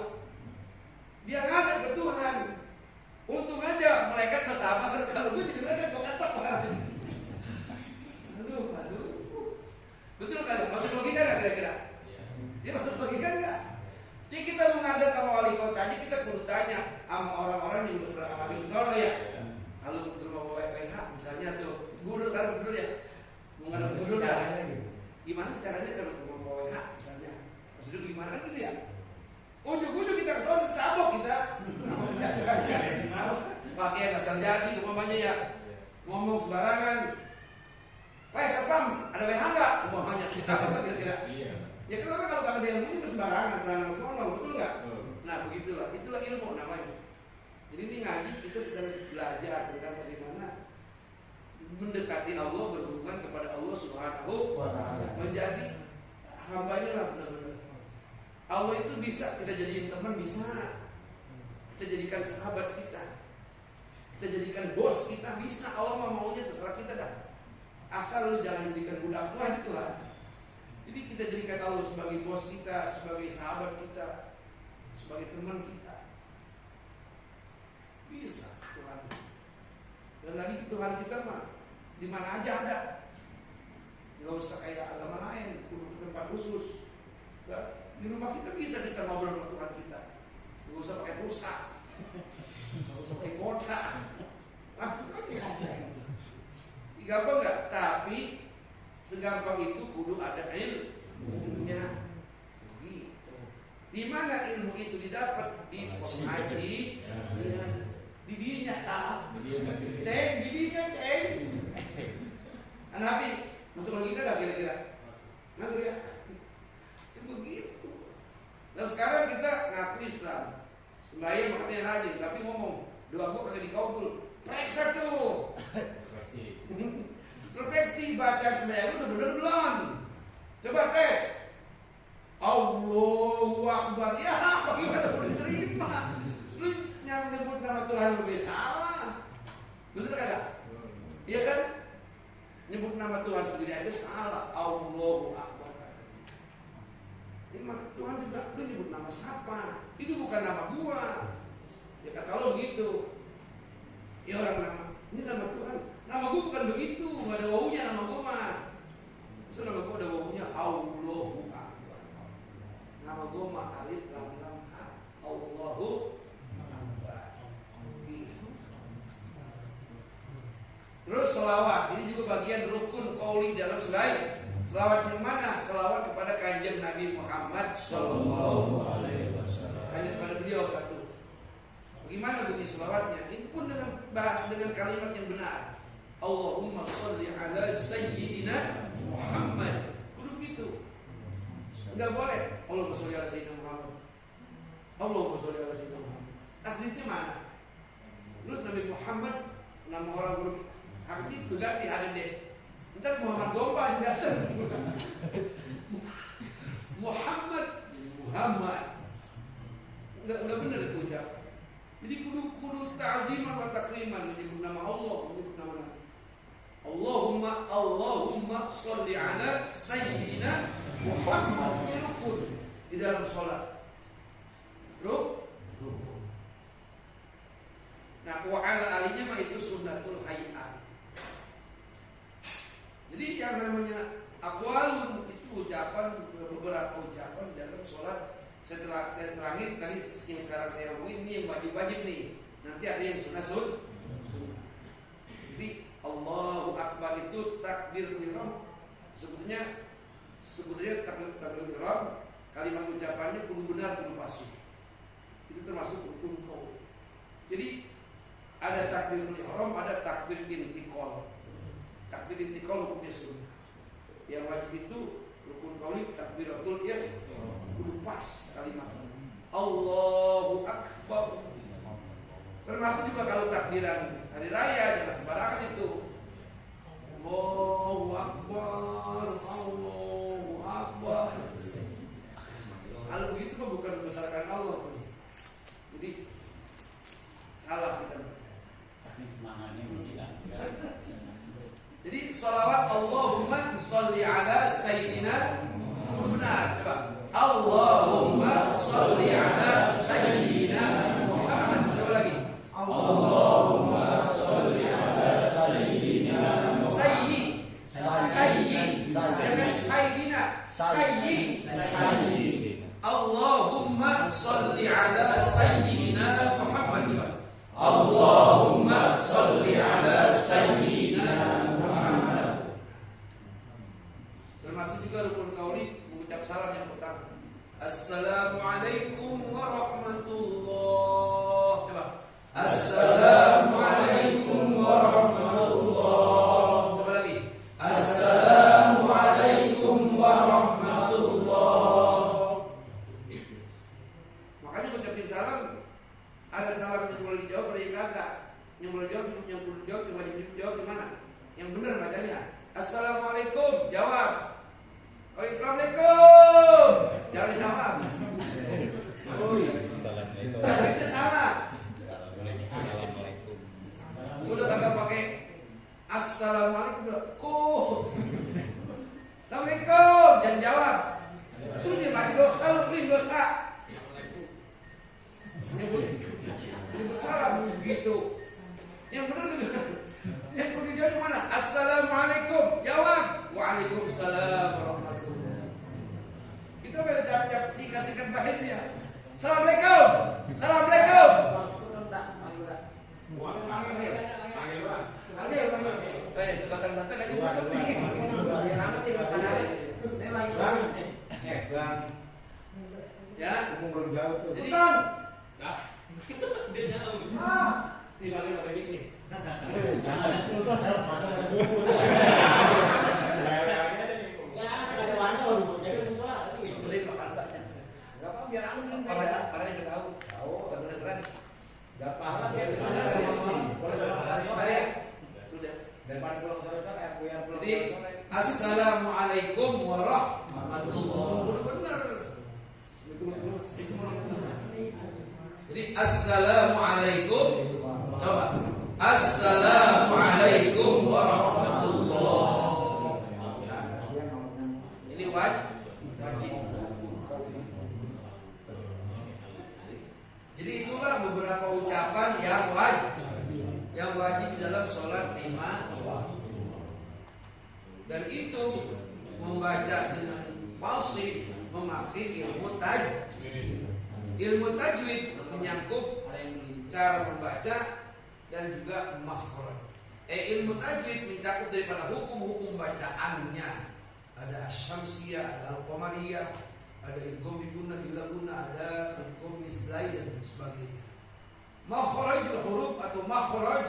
Dia ngadep ke Tuhan. Untung aja malaikat bersabar. Kalau gue jadi malaikat gua katok banget. Aduh. Betul kan? Masuk logika nggak kira-kira? Dia masuk logika nggak? Jadi kita mengadap sama wali kotanya, kita perlu tanya sama orang-orang yang udah pernah ngambil sholat ya. Kalau ke rumah WPH misalnya tuh, guru kan betul ya, mengadap guru ya. Gimana caranya kalau ke rumah WPH misalnya? Maksudnya gimana kan gitu ya? Ujung-ujung kita kesana cabok kita. Pakai asal jadi umpamanya ya, ngomong sembarangan. Wah, Sapam, ada WH nggak? Umpamanya kita apa kira-kira? Ya kan orang kalau ada ilmu itu sembarangan, sembarangan, betul nggak? Nah begitulah, itulah ilmu namanya. Jadi ini ngaji kita sedang belajar tentang bagaimana mendekati Allah, berhubungan kepada Allah Subhanahu wa Ta'ala, menjadi hambanya lah benar-benar. Allah itu bisa kita jadikan teman, bisa kita jadikan sahabat kita jadikan bos kita, bisa. Allah maunya terserah kita dah. Asal lu jangan jadikan budak gua itu lah. Jadi kita jadikan Allah sebagai bos kita, sebagai sahabat kita, sebagai teman kita. Bisa Tuhan. Dan lagi Tuhan kita mah di mana aja ada. Gak usah kayak agama lain, kudu ke tempat khusus. Di rumah kita bisa kita ngobrol sama Tuhan kita. Gak usah pakai pulsa, gak usah pakai kuota. Langsung aja. Gampang nggak? Tapi segampang itu kudu ada ilmunya. Gitu. Di mana ilmu itu didapat? Di pos haji, di dirinya tak. Ceng, di dirinya ceng. Nabi masuk logika nggak kira-kira? Masuk ya? Begitu. Dan sekarang kita ngaku Islam, sembahyang makanya rajin, tapi ngomong doa gua kagak dikabul. Periksa tuh. Refleksi bacaan sembahyang lu bener belum? Coba tes. Allahu Akbar. Ya, bagaimana boleh terima? Lu nyebut nama Tuhan lu salah. Bener kagak? Iya kan? Nyebut nama Tuhan sendiri aja salah. Allahu Akbar. Ini Tuhan juga, lu nyebut nama siapa? Itu bukan nama gua. Ya kata lo gitu. Ya orang nama, ini nama Tuhan. Nama gua bukan begitu, nggak ada wawunya nama gua mah. So nama gua ada wawunya Allahu Akbar. Nama gua mah alif lam lam ha. Allahu Akbar. Gitu. Terus selawat, ini juga bagian rukun qauli dalam sembahyang. Selawat yang mana? Selawat kepada kanjeng Nabi Muhammad Sallallahu Alaihi Wasallam. Hanya kepada beliau satu. Bagaimana bunyi selawatnya? Ini pun dengan bahas dengan kalimat yang benar. Allahumma sholli ala Sayyidina Muhammad. Kudu gitu. Enggak boleh. Allahumma sholli ala Sayyidina Muhammad. Allahumma sholli ala Sayyidina Muhammad. Aslinya mana? Terus Nabi Muhammad nama orang huruf hakiki itu ganti ada deh. Ntar Muhammad Gombal yang datang. Muhammad Enggak benar itu ucap. Jadi kudu ta'ziman wa takriman, menyebut nama Allah, menyebut nama Nabi. Allahumma sholli ala Sayyidina Muhammad. Ini rukun di dalam sholat. Rukun. Nah, wa ala alinya mah itu sunnatul hayat. Jadi yang namanya aqwalun itu ucapan, beberapa ucapan di dalam sholat. Setelah saya terangin tadi yang sekarang saya omongin ini yang wajib-wajib nih. Nanti ada yang sunnah. Jadi Allahu Akbar itu takbir ihram. Sebetulnya takbir ihram kalimat ucapannya kudu benar, kudu fasih. Itu termasuk rukun qaul. Jadi ada takbir ihram, ada takbir intiqal. Takbir intiqal hukumnya sunnah. Yang wajib itu rukun qauli takbiratul ihram. Kudu pas kalimatnya. Allahu Akbar. Termasuk juga kalau takbiran hari raya jangan sembarangan itu. Allahu Akbar, Allahu Akbar. Kalau begitu kan bukan membesarkan Allah. Jadi salah kita baca. Jadi sholawat Allahumma sholli ala sayyidina Muhammad. Coba. Allahumma sholli ala sayyidina Muhammad. Coba lagi. Allahumma sholli ala sayyidina Sayyid. Jangan sayyidina. Sayyid. Allahumma sholli ala sayyidina Muhammad. Coba. Allahumma sholli ala sayyidina Muhammad. Termasuk juga rukun qauli mengucap salam yang pertama. Assalamualaikum warahmatullah. Coba. Assalamualaikum warahmatullah. Coba lagi. Assalamualaikum warahmatullah. Makanya ngucapin salam ada salam yang boleh dijawab, ada yang kagak. Yang boleh jawab, yang perlu dijawab, yang wajib dijawab di mana? Yang benar bacanya. Assalamualaikum, jawab. Assalamualaikum. Jangan dijawab. Assalamualaikum. Itu salah. Assalamualaikum. Udah kagak pakai assalamualaikum udah. Assalamualaikum. Jangan jawab. Itu dia lagi dosa, lu dosa. Nyebut salam begitu. Yang benar juga. Yang perlu dijawab mana? Assalamualaikum. Jawab. Waalaikumsalam warahmatullahi. Kita baca cap-cap singkat-singkat bahasanya. Assalamualaikum. Assalamualaikum. Sebatang bata gak dibutuh nih. Ya. Jadi dia jauh. Ini pakai mic nih. Beli makan baknya. Biar aku Para juga tahu. Kedengeran. Gak paham dia. Jadi assalamualaikum warahmatullahi wabarakatuh. Jadi assalamualaikum. Coba. Assalamualaikum warahmatullahi. Ini wajib. Jadi itulah beberapa ucapan yang wajib di dalam sholat 5 waktu. Dan itu membaca dengan fasih memakai ilmu tajwid. Ilmu tajwid menyangkut cara membaca dan juga makhraj. Ilmu tajwid mencakup daripada hukum-hukum bacaannya. Ada asyamsiyah, ada al-qamariyah, ada idgham biguna bila guna, ada idgham mislai dan sebagainya. Makhraj huruf atau makhraj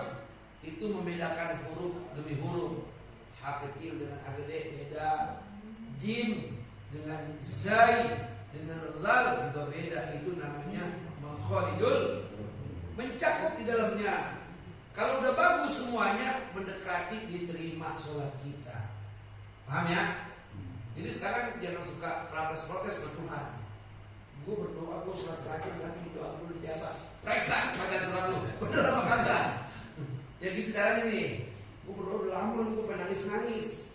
itu membedakan huruf demi huruf. H kecil dengan H gede beda. Jim dengan zai dengan lal juga beda. Itu namanya makharijul, mencakup di dalamnya. Kalau udah bagus semuanya mendekati diterima sholat kita. Paham ya? Jadi sekarang jangan suka protes-protes ke Tuhan. Gue berdoa, gue sholat terakhir tapi doa gue dijawab. Periksa bacaan sholat lu, bener apa kagak? Ya gitu caranya nih. Gue berdoa udah lama, gue pengen nangis-nangis.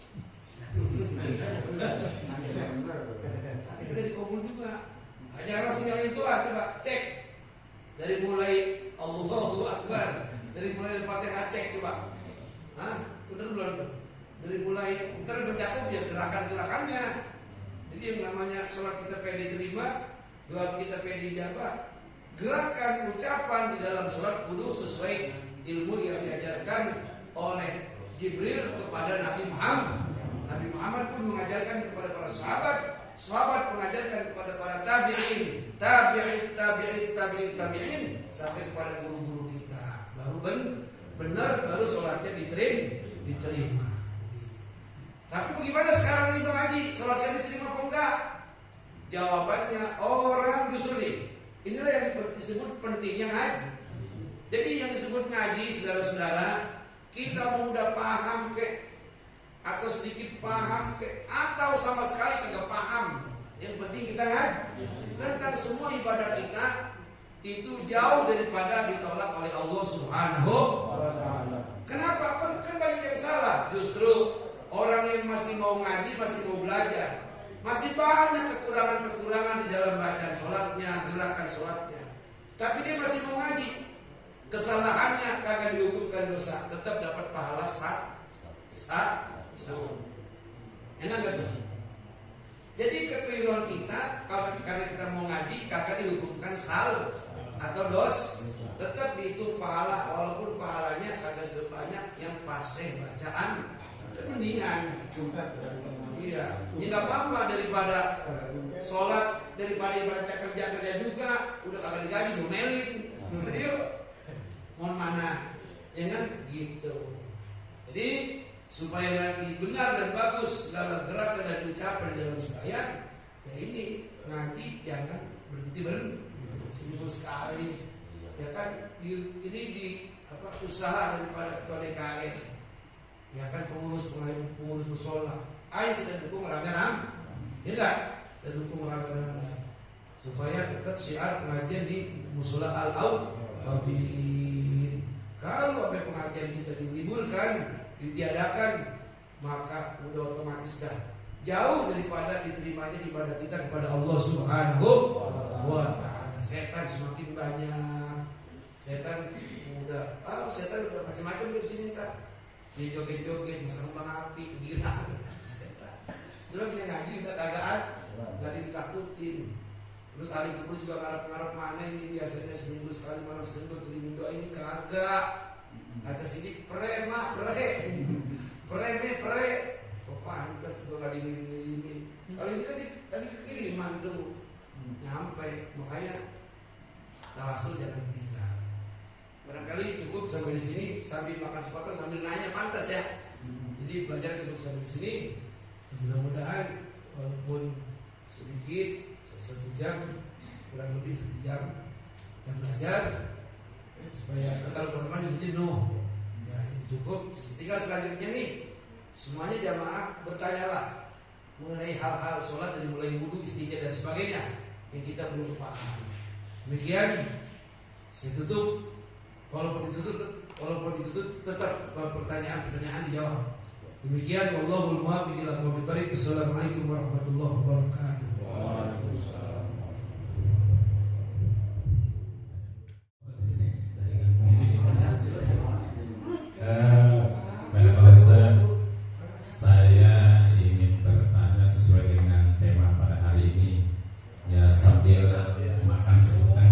Tapi kita dikabul juga. Jangan langsung nyalain Tuhan, coba cek dari mulai Allahu Akbar. Dari mulai Al-Fatihah cek coba. Hah? Bener belum? Dari mulai ntar mencakup ya gerakan-gerakannya. Jadi yang namanya sholat kita pede terima, doa kita pede ijabah. Gerakan ucapan di dalam sholat kudu sesuai ilmu yang diajarkan oleh Jibril kepada Nabi Muhammad. Nabi Muhammad pun mengajarkan kepada para sahabat, sahabat mengajarkan kepada para tabi'in, tabi'in sampai kepada guru-guru kita. Baru benar baru sholatnya diterima. Tapi bagaimana sekarang nih Bang Haji, sholat saya diterima apa enggak? Jawabannya orang justru nih. Inilah yang disebut pentingnya ngaji. Jadi yang disebut ngaji, saudara-saudara, kita mudah paham ke atau sedikit paham ke atau sama sekali kagak paham, yang penting kita ngaji tentang semua ibadah kita itu jauh daripada ditolak oleh Allah Subhanahu wa Ta'ala. Kenapa? Kan banyak yang salah. Justru orang yang masih mau ngaji, masih mau belajar, masih banyak kekurangan-kekurangan di dalam bacaan sholatnya, gerakan sholatnya, tapi dia masih mau ngaji. Kesalahannya kagak dihukumkan dosa, tetap dapat pahala sah. Enak gak tuh? Jadi kekeliruan kita karena kita mau ngaji kagak dihukumkan sal atau dos, tetap dihitung pahala walaupun pahalanya kagak sebanyak yang fasih bacaan. Mendingan. Iya, ya nggak apa-apa daripada sholat, daripada ibadah kerja juga udah kagak digaji ngomelin. Yuk, mohon mana, ya kan gitu. Jadi supaya nanti benar dan bagus dalam gerakan dan ucapan dalam sembahyang, ya ini ngaji jangan berhenti seminggu sekali, ya kan? Ini di usaha daripada ketua DKM, ya kan, pengurus musola. Ayo kita dukung rame-rame, ya enggak? Kita dukung rame-rame supaya tetap syiar pengajian di musola Al-Awwabin. Kalau pengajian kita diliburkan, ditiadakan, maka udah otomatis dah jauh daripada diterimanya ibadah kita kepada Allah Subhanahu wa Ta'ala. Setan semakin banyak, setan udah macam-macam di sini tak. Dia joget-joget, masang kembang api, kegilaan setan. Sudah punya ngaji udah kagak ada ditakutin. Terus ahli kubur juga ngarep-ngarep mana ini biasanya seminggu sekali malam seminggu diminta ini kagak. Ada sini pre. Kok pantas gue gak dilimin. Kalau ini tadi kekiriman tuh nyampe, makanya tawasul jangan tinggal. Barangkali cukup sampai di sini, sambil makan sepotong sambil nanya pantas ya. Jadi belajar cukup sampai di sini. Mudah-mudahan walaupun sedikit 1 jam, kurang lebih 1 jam kita belajar supaya kalau kurang jenuh. Ya ini cukup. Tinggal selanjutnya nih, semuanya jamaah bertanyalah mengenai hal-hal sholat dari mulai wudu, istinja dan sebagainya yang kita belum paham. Demikian saya tutup. Walaupun ditutup tetap pertanyaan dijawab. Demikian, wallahul muwaffiq ila aqwamit thoriq. Assalamualaikum warahmatullahi wabarakatuh. Waalaikumsalam. Bapak Ustaz, saya ingin bertanya sesuai dengan tema pada hari ini. Ya sambil makan sebutan.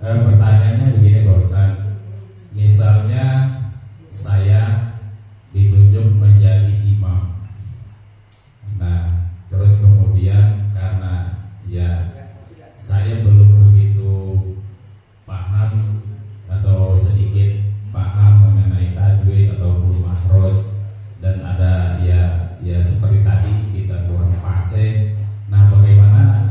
Pertanyaannya begini Pak Ustaz. Misalnya saya ditunjuk menjadi imam. Nah, terus kemudian karena ya saya belum begitu paham atau sedikit paham mengenai tajwid ataupun makhraj, dan ada ya seperti tadi kita kurang fasih. Nah, bagaimana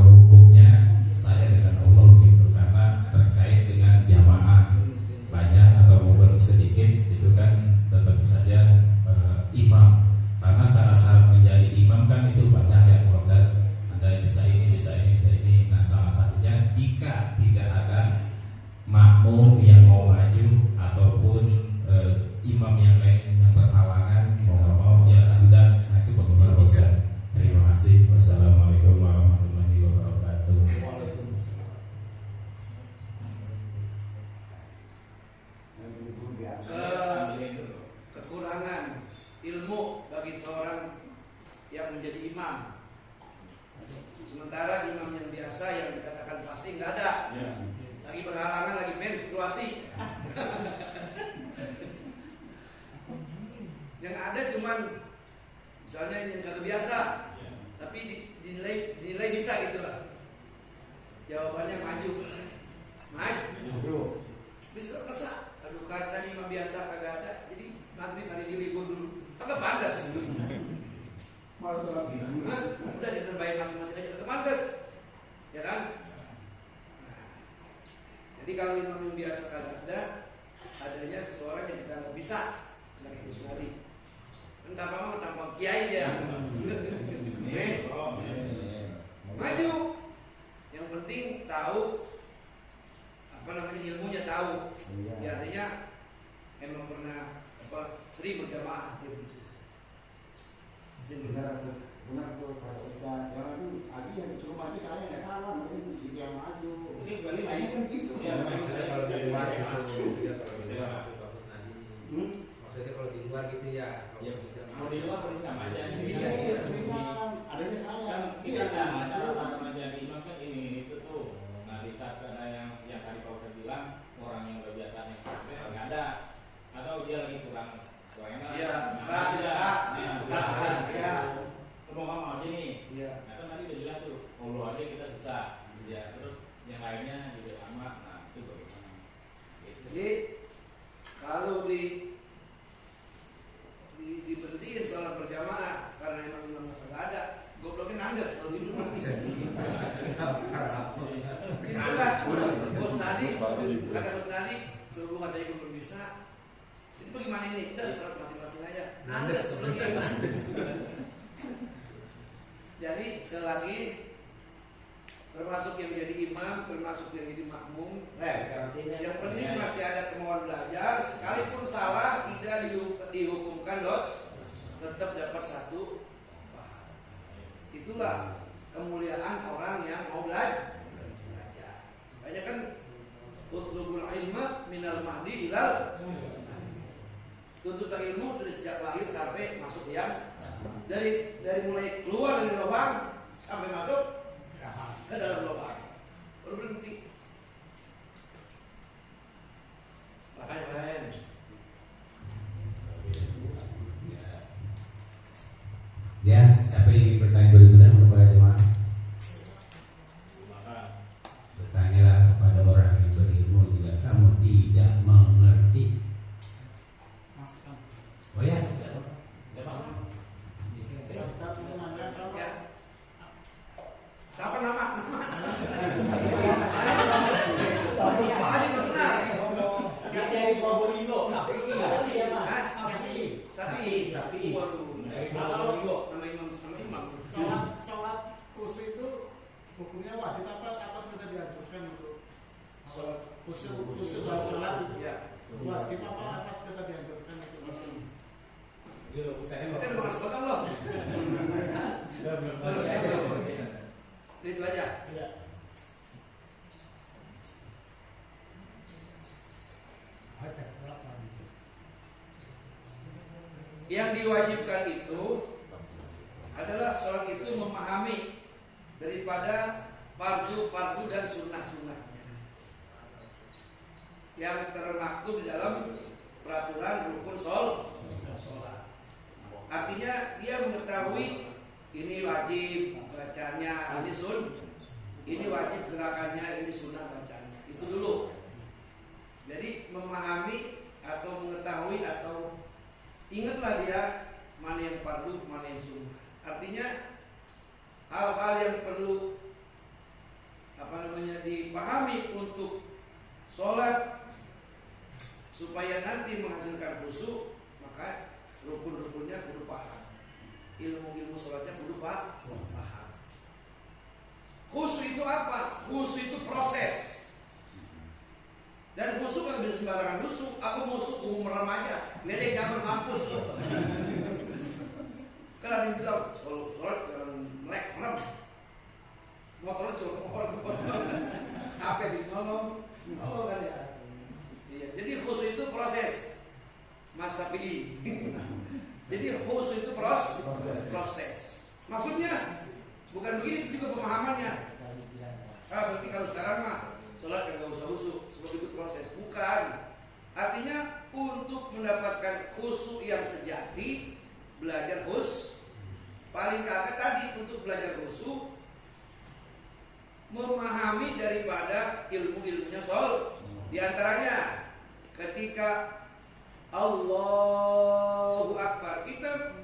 hukumnya saya dengan Allah begitu, karena terkait dengan jamaah banyak atau belum sedikit itu kan tetap saja imam, karena syarat-syarat menjadi imam kan itu banyak ya Pak Ustaz. Ada yang bisa ini. Nah, salah satunya jika tidak ada makmum yang mau maju ataupun imam yang lain yang berhalangan mau ya sudah. Nah, itu bagaimana Pak Ustaz? Terima kasih. Wassalamualaikum. biasa yang dikatakan fasih nggak ada. Ya. Lagi berhalangan, lagi menstruasi. Yang ada cuman misalnya yang kagak biasa, tapi dinilai bisa gitulah. Jawabannya maju. Bisa masa? Aduh kan tadi mah biasa kagak ada, jadi maghrib hari ini libur dulu. Kagak pantas. Udah kita bayar masing-masing aja kagak pantas, ya kan? Nah, jadi kalau imam yang biasa kagak ada, adanya seseorang yang kita nggak bisa, nggak itu sekali. Tanpa kiai dia. Maju. Yang penting tahu ilmunya tahu. Ya, artinya emang pernah sering berjamaah dia begitu. Benar tuh Pak Ustaz. Jangan tuh Adi yang disuruh maju saya nggak salah, mungkin di yang maju. Ini kali kan gitu. Ya, Kalau di luar itu, kalau di luar bagus tadi. Maksudnya kalau di luar gitu ya. Mau di luar boleh sama aja. Iya, adanya saya. Kan kita ada acara menjadi imam kan ini itu tuh. Nah di saat ada yang tadi Pak Ustaz bilang orang yang udah biasa yang fase nggak ada, atau dia lagi kurang enak. Iya, ya. Mau ngomong aja nih. Iya. Nah kan tadi udah jelas tuh, kalau aja kita bisa. Ya terus yang lainnya juga sama. Nah itu bagaimana? Jadi kalau diberhentiin sholat berjamaah karena emang imam nggak ada, gobloknya nandes kalau di rumah. Itulah bos tadi, kata bos tadi, sehubungan saya belum bisa. Jadi bagaimana ini? Udah sholat masing-masing aja. Nandes sebelumnya. Jadi sekali lagi, termasuk yang jadi imam, termasuk yang jadi makmum. Yang penting masih ada kemauan belajar, sekalipun salah tidak dihukumkan tetap dapat satu pahala. Itulah kemuliaan orang yang mau belajar. Banyak kan utlubul ilma minal mahdi ilal. Tuntut ilmu dari sejak lahir sampai masuk dari mulai keluar dari lubang sampai masuk ke dalam lubang. Baru berhenti. Makanya lain. Ya, siapa yang ingin bertanya berikutnya kepada jemaah? Bertanyalah kepada orang yang berilmu jika kamu tidak mengerti. Oh ya. Siapa nama? Sapi. Waduh. Nama imam. Sholat khusyuk itu hukumnya wajib apa sudah diajukan untuk sholat khusyuk sholat itu wajib apa sudah diajukan itu? Kita mau kasih potong loh. Itu aja. Iya. Yang diwajibkan itu adalah sholat itu memahami daripada fardu dan sunnah-sunnahnya yang termaktub di dalam peraturan rukun sholat. Artinya dia mengetahui ini wajib bacanya, ini wajib gerakannya, ini sunnah bacanya. Itu dulu. Jadi memahami atau mengetahui atau ingatlah dia mana yang fardu, mana yang sunnah. Artinya hal-hal yang perlu dipahami untuk sholat supaya nanti menghasilkan khusyuk, maka rukun-rukunnya kudu paham, ilmu sholatnya kudu paham. Khusyuk itu apa? Khusyuk itu proses. Dan khusyuk kan bisa sembarangan khusyuk. Aku khusyuk umum merem aja, lele gambar mampus. Kan ada yang bilang sholat jangan merem. Motornya cuma apa dinolong? Oh kan ya. Iya. Jadi khusyuk itu proses. Mas Sapi. Jadi khusyuk itu proses. Maksudnya bukan begini juga pemahamannya. memahami daripada ilmu-ilmunya sol. Di antaranya ketika Allahu Akbar, kita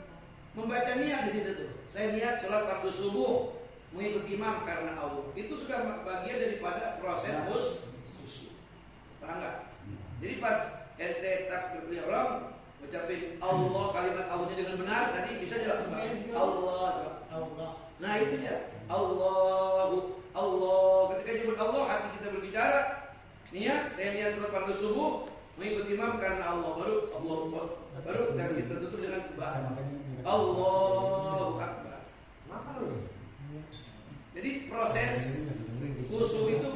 membaca niat di situ tuh. Saya niat sholat fardu subuh mengikut imam karena Allah. Itu sudah bagian daripada proses khusyuk. Paham nggak? Jadi pas ente takbiratul ihram ucapin Allah, kalimat Allahnya dengan benar, tadi bisa juga Allah. Nah itu dia. Allahu Allah. Ketika nyebut Allah, hati kita berbicara. Niat, saya niat sholat fardu subuh mengikut imam karena Allah. Baru Allah, baru dan kita tutup dengan Allahu Akbar. Jadi proses khusyuk itu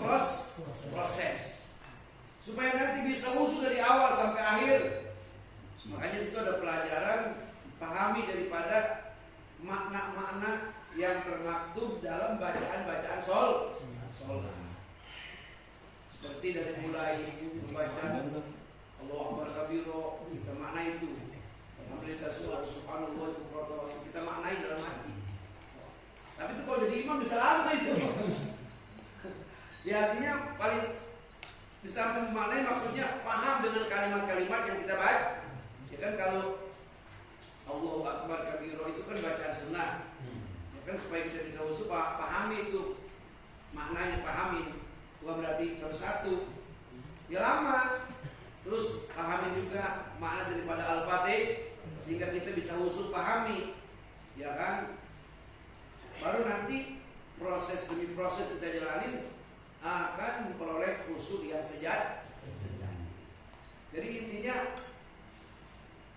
proses supaya nanti bisa khusyuk dari awal sampai akhir. Makanya situ ada pelajaran pahami daripada makna-makna yang termaktub dalam bacaan-bacaan sholat. Seperti dari mulai membaca Allahu Akbar kabiro, kita maknai itu. Alhamdulillah subhanallah itu protokol kita maknai dalam hati. Tapi itu kalau jadi imam bisa lama itu. Ya artinya paling bisa memaknai, maksudnya paham dengan kalimat-kalimat yang kita baca. Ya kan kalau Allahu Akbar kabiro itu kan bacaan sunnah. Ya kan supaya kita bisa usul pahami itu maknanya, pahami. Bukan berarti satu-satu. Ya lama. Terus pahami juga makna daripada Al-Fatih sehingga kita bisa usul pahami. Ya kan? Baru nanti proses demi proses kita jalanin akan memperoleh khusyuk yang sejati. Jadi intinya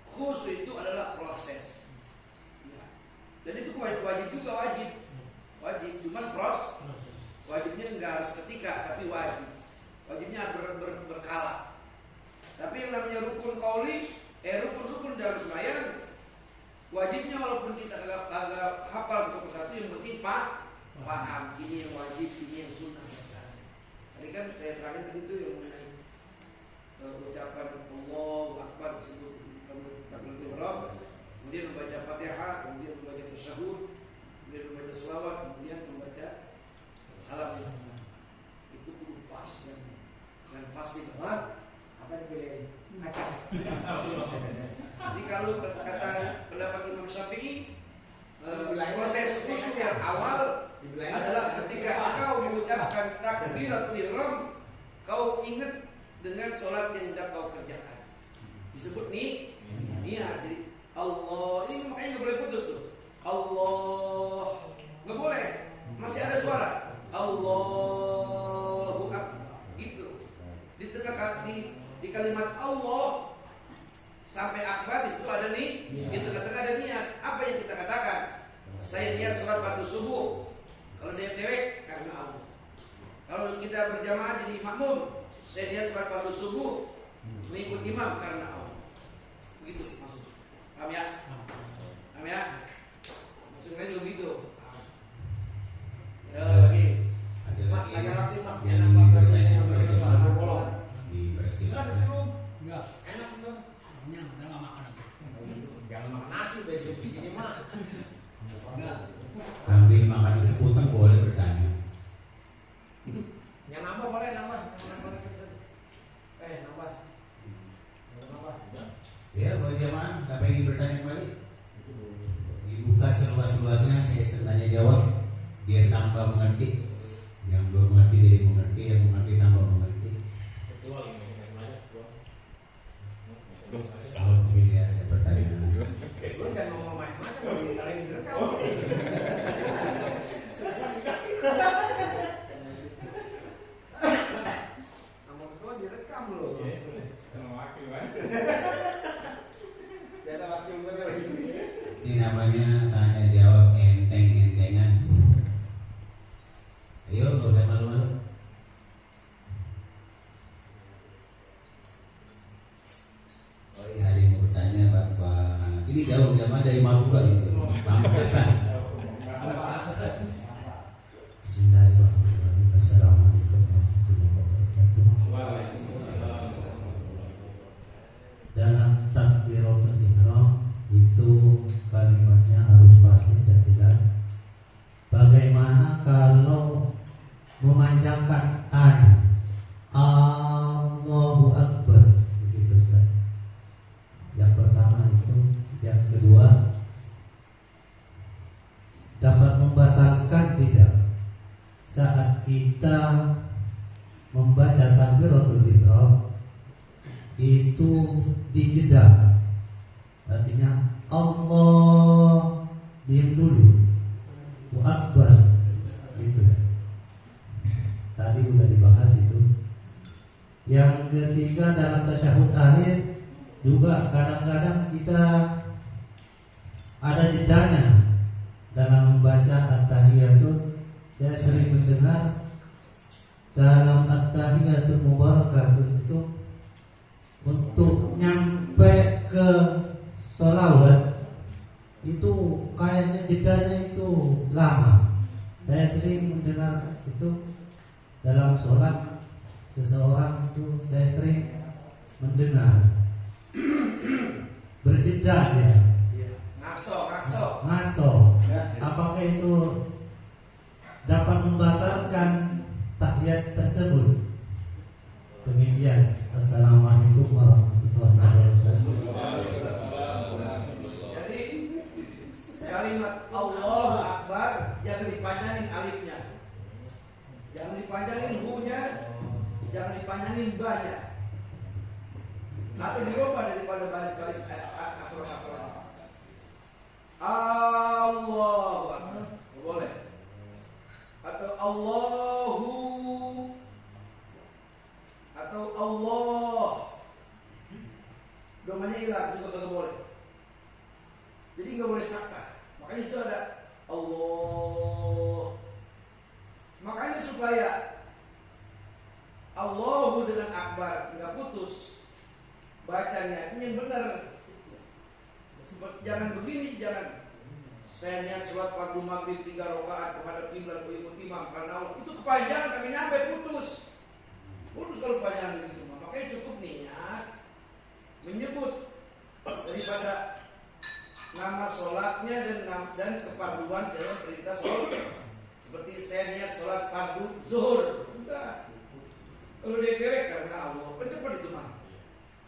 khusyuk itu adalah proses. Ya. Dan itu wajib juga wajib. Cuman wajibnya enggak harus ketika, tapi wajib. Wajibnya berkala. Tapi yang namanya rukun qauli, rukun dalam sembahyang, wajibnya walaupun kita agak hafal satu persatu, yang penting paham. Ini yang wajib, ini yang sunnah. Tadi kan saya terangkan tadi itu yang mengenai ucapan Allahu Akbar disebut takbiratul ihram, kemudian membaca Fatihah, kemudian membaca tasyahud, kemudian membaca shalawat, kemudian membaca salam. Itu kudu pas dan pasti banget. Apa dipilih? Jadi kalau kata pendapat Imam Syafi'i, proses khusyuk yang awal adalah ketika engkau mengucapkan takbiratul ihram, kau ingat dengan sholat yang hendak kau kerjakan. Disebut niat. Jadi Allah, ini makanya nggak boleh putus tuh. Allah nggak boleh, masih ada suara Allahu Akbar. Gitu. Di tengah di kalimat Allah sampai akbar di situ ada di tengah-tengah ada niat. Apa yang kita katakan? Saya niat sholat fardu subuh. Kalau dewek karena Allah. Kalau kita berjamaah jadi makmum, saya niat sholat fardu subuh mengikut imam karena Allah. Begitu maksudnya. Paham ya? Maksudnya juga begitu. Ya lagi. Ada lagi yang dipersilakan. enggak enak bener. Udah enggak makan. Jangan makan nasi besok begini mah. Enggak. Sambil makan di sekutang boleh bertanya. Yang nambah boleh nambah. Nambah. Ya, buat jamaah sampai ingin bertanya kembali. Dibuka seluas-luasnya, saya tanya jawab biar tambah mengerti. Yang belum mengerti jadi mengerti, yang mengerti tambah mengerti. Kalau mungkin ya ada pertanyaan. Lu jangan ngomong macam-macam kalau kalian direkam. Ngomong gua direkam loh. Sama wakil kan? Ada wakil gua lagi. Ini namanya tanya jawab enteng-entengan. Ayo, gak usah malu-malu. Oh iya, ada yang mau bertanya Bapak. Ini jauh jamaah dari Madura itu. Pamekasan. Bismillahirrahmanirrahim. Assalamualaikum warahmatullahi wabarakatuh. Dalam takbiratul ihram itu kalimatnya harus fasih dan tidak. Bagaimana kalau memanjangkan A-nya. Allahu Akbar. Begitu Ustaz. Yang pertama itu, yang kedua dapat membatalkan tidak saat kita membaca takbiratul ihram itu dijeda. Artinya Allah diam dulu, Allahu Akbar itu. Tadi udah dibahas itu. Yang ketiga dalam tasyahud akhir juga kadang-kadang kita ada jedanya dalam membaca at-tahiyyatun. Saya sering mendengar dalam at-tahiyyatun mubarakatun itu untuk nyampe ke sholawat itu kayaknya jedanya itu lama. Saya sering mendengar itu dalam sholat seseorang itu, saya sering mendengar berjeda ya. Ngaso. Apakah itu dapat membatalkan tahiyat tersebut? Demikian. Assalamualaikum warahmatullahi wabarakatuh. Jadi kalimat Allahu Akbar jangan dipanjangin alifnya, jangan dipanjangin hu-nya, jangan dipanjangin ba-nya, atau dirubah daripada baris-baris kasroh-kasroh. Allahu Akbar boleh, atau Allahu, atau Allah, domanya hilang juga tidak boleh. Jadi nggak boleh sakta. Makanya itu ada Allah. Makanya supaya Allahu dengan akbar nggak putus bacanya, ini yang benar. Jangan begini, jangan saya niat sholat fardu maghrib 3 rakaat kepada kiblat ikut imam karena Allah itu kepanjangan kagak nyampe, putus kalau kepanjangan gitu. Makanya cukup niat menyebut daripada nama sholatnya dan keparduan dalam perintah sholat. Seperti saya niat sholat fardu zuhur, udah. Kalau dia dewek karena Allah, pencepat itu mah.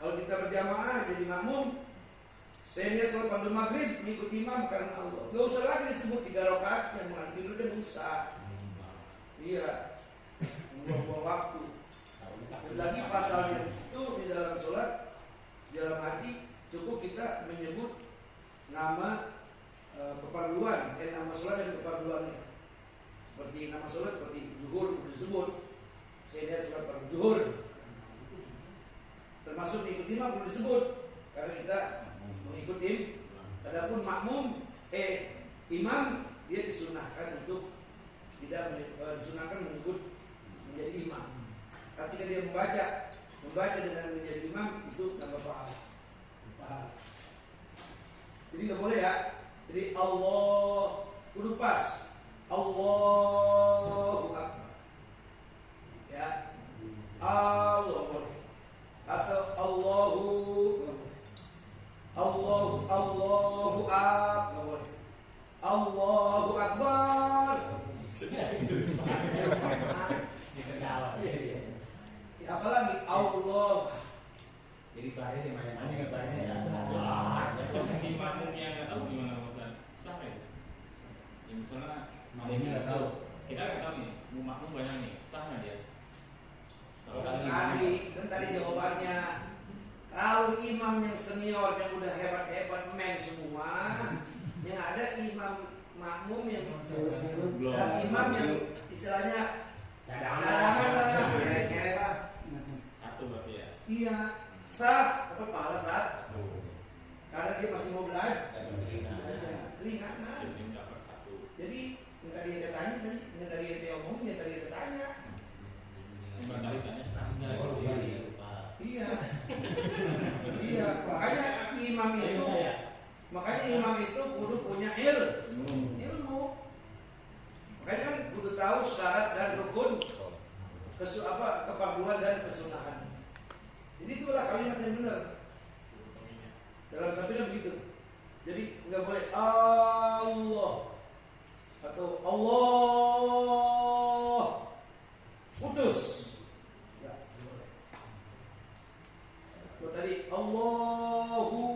Kalau kita berjamaah jadi makmum, saya niat sholat fardu maghrib mengikuti imam karena Allah. Gak usah lagi disebut 3 rakaat yang mengakhiri itu kan usah. Iya, membuang waktu. Dan lagi pasalnya itu di dalam sholat, dalam hati cukup kita menyebut nama keparduan, nama sholat dan keparduannya. Seperti nama sholat seperti zuhur disebut. Saya lihat sholat fardu zuhur, termasuk mengikuti imam perlu disebut karena kita mengikuti. Adapun makmum imam dia disunahkan untuk tidak disunahkan mengikut menjadi imam. Ketika dia membaca dengan menjadi imam itu tambah pahala. Jadi nggak boleh ya. Jadi Allah kudu pas. Allahu Akbar. Ya. Allah atau Allahu Akbar. Allahu Akbar. Apalagi Allah. Jadi bahaya di mana-mana katanya ya. Posisi makmumnya nggak tahu gimana Ustaz. Sah ya? Ya misalnya makmumnya nggak tahu. Kita nggak tahu nih, makmum banyak nih, sah nggak dia? Tadi jawabannya, kalau imam yang senior yang udah hebat-hebat men semua, yang ada imam makmum yang imam yang istilahnya cadangan lah. Satu berarti ya. Iya, sah, apa pahala sah? Karena dia masih mau belajar. Ringan. Jadi minta dia tanya tadi, minta dia omong, minta dia tanya. Iya, makanya imam itu kudu punya ilmu. Makanya kan kudu tahu syarat dan rukun keparduan dan kesunahan. Jadi itulah kalimat yang benar. Dalam sabda begitu. Jadi nggak boleh Allah atau Allah putus. Ya, boleh. Tadi Allahu,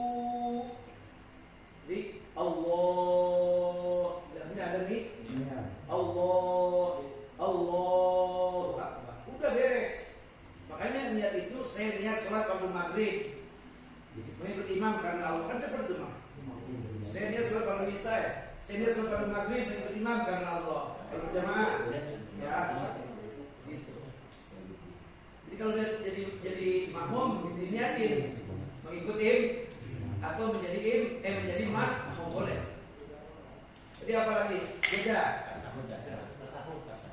jadi Allah, ini ada nih Allah, Allahu Akbar, udah beres. Makanya niat itu saya niat sholat waktu maghrib mengikut imam karena Allah, kan seperti itu mah. Saya niat sholat waktu isya, saya niat sholat waktu maghrib mengikut imam karena Allah. Kalau berjamaah, ya, gitu. Jadi kalau dia jadi makmum diniatin mengikuti atau menjadi makmum boleh. Jadi apa lagi? Beda.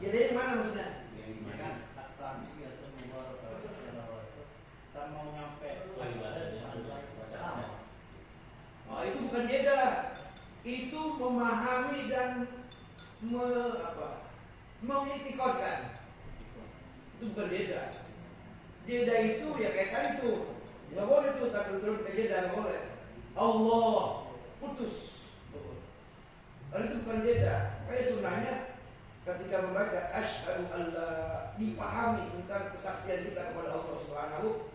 Jadi yang mana maksudnya? Oh, itu bukan jeda. Itu memahami dan mengiktikadkan. Itu bukan jeda. Jeda itu ya kayak tadi tuh. Enggak boleh tuh tak terus ke jeda, enggak boleh. Allah putus. Kalau itu bukan jeda. Kayak sunnahnya ketika membaca asyhadu alla, dipahami tentang kesaksian kita kepada Allah Subhanahu.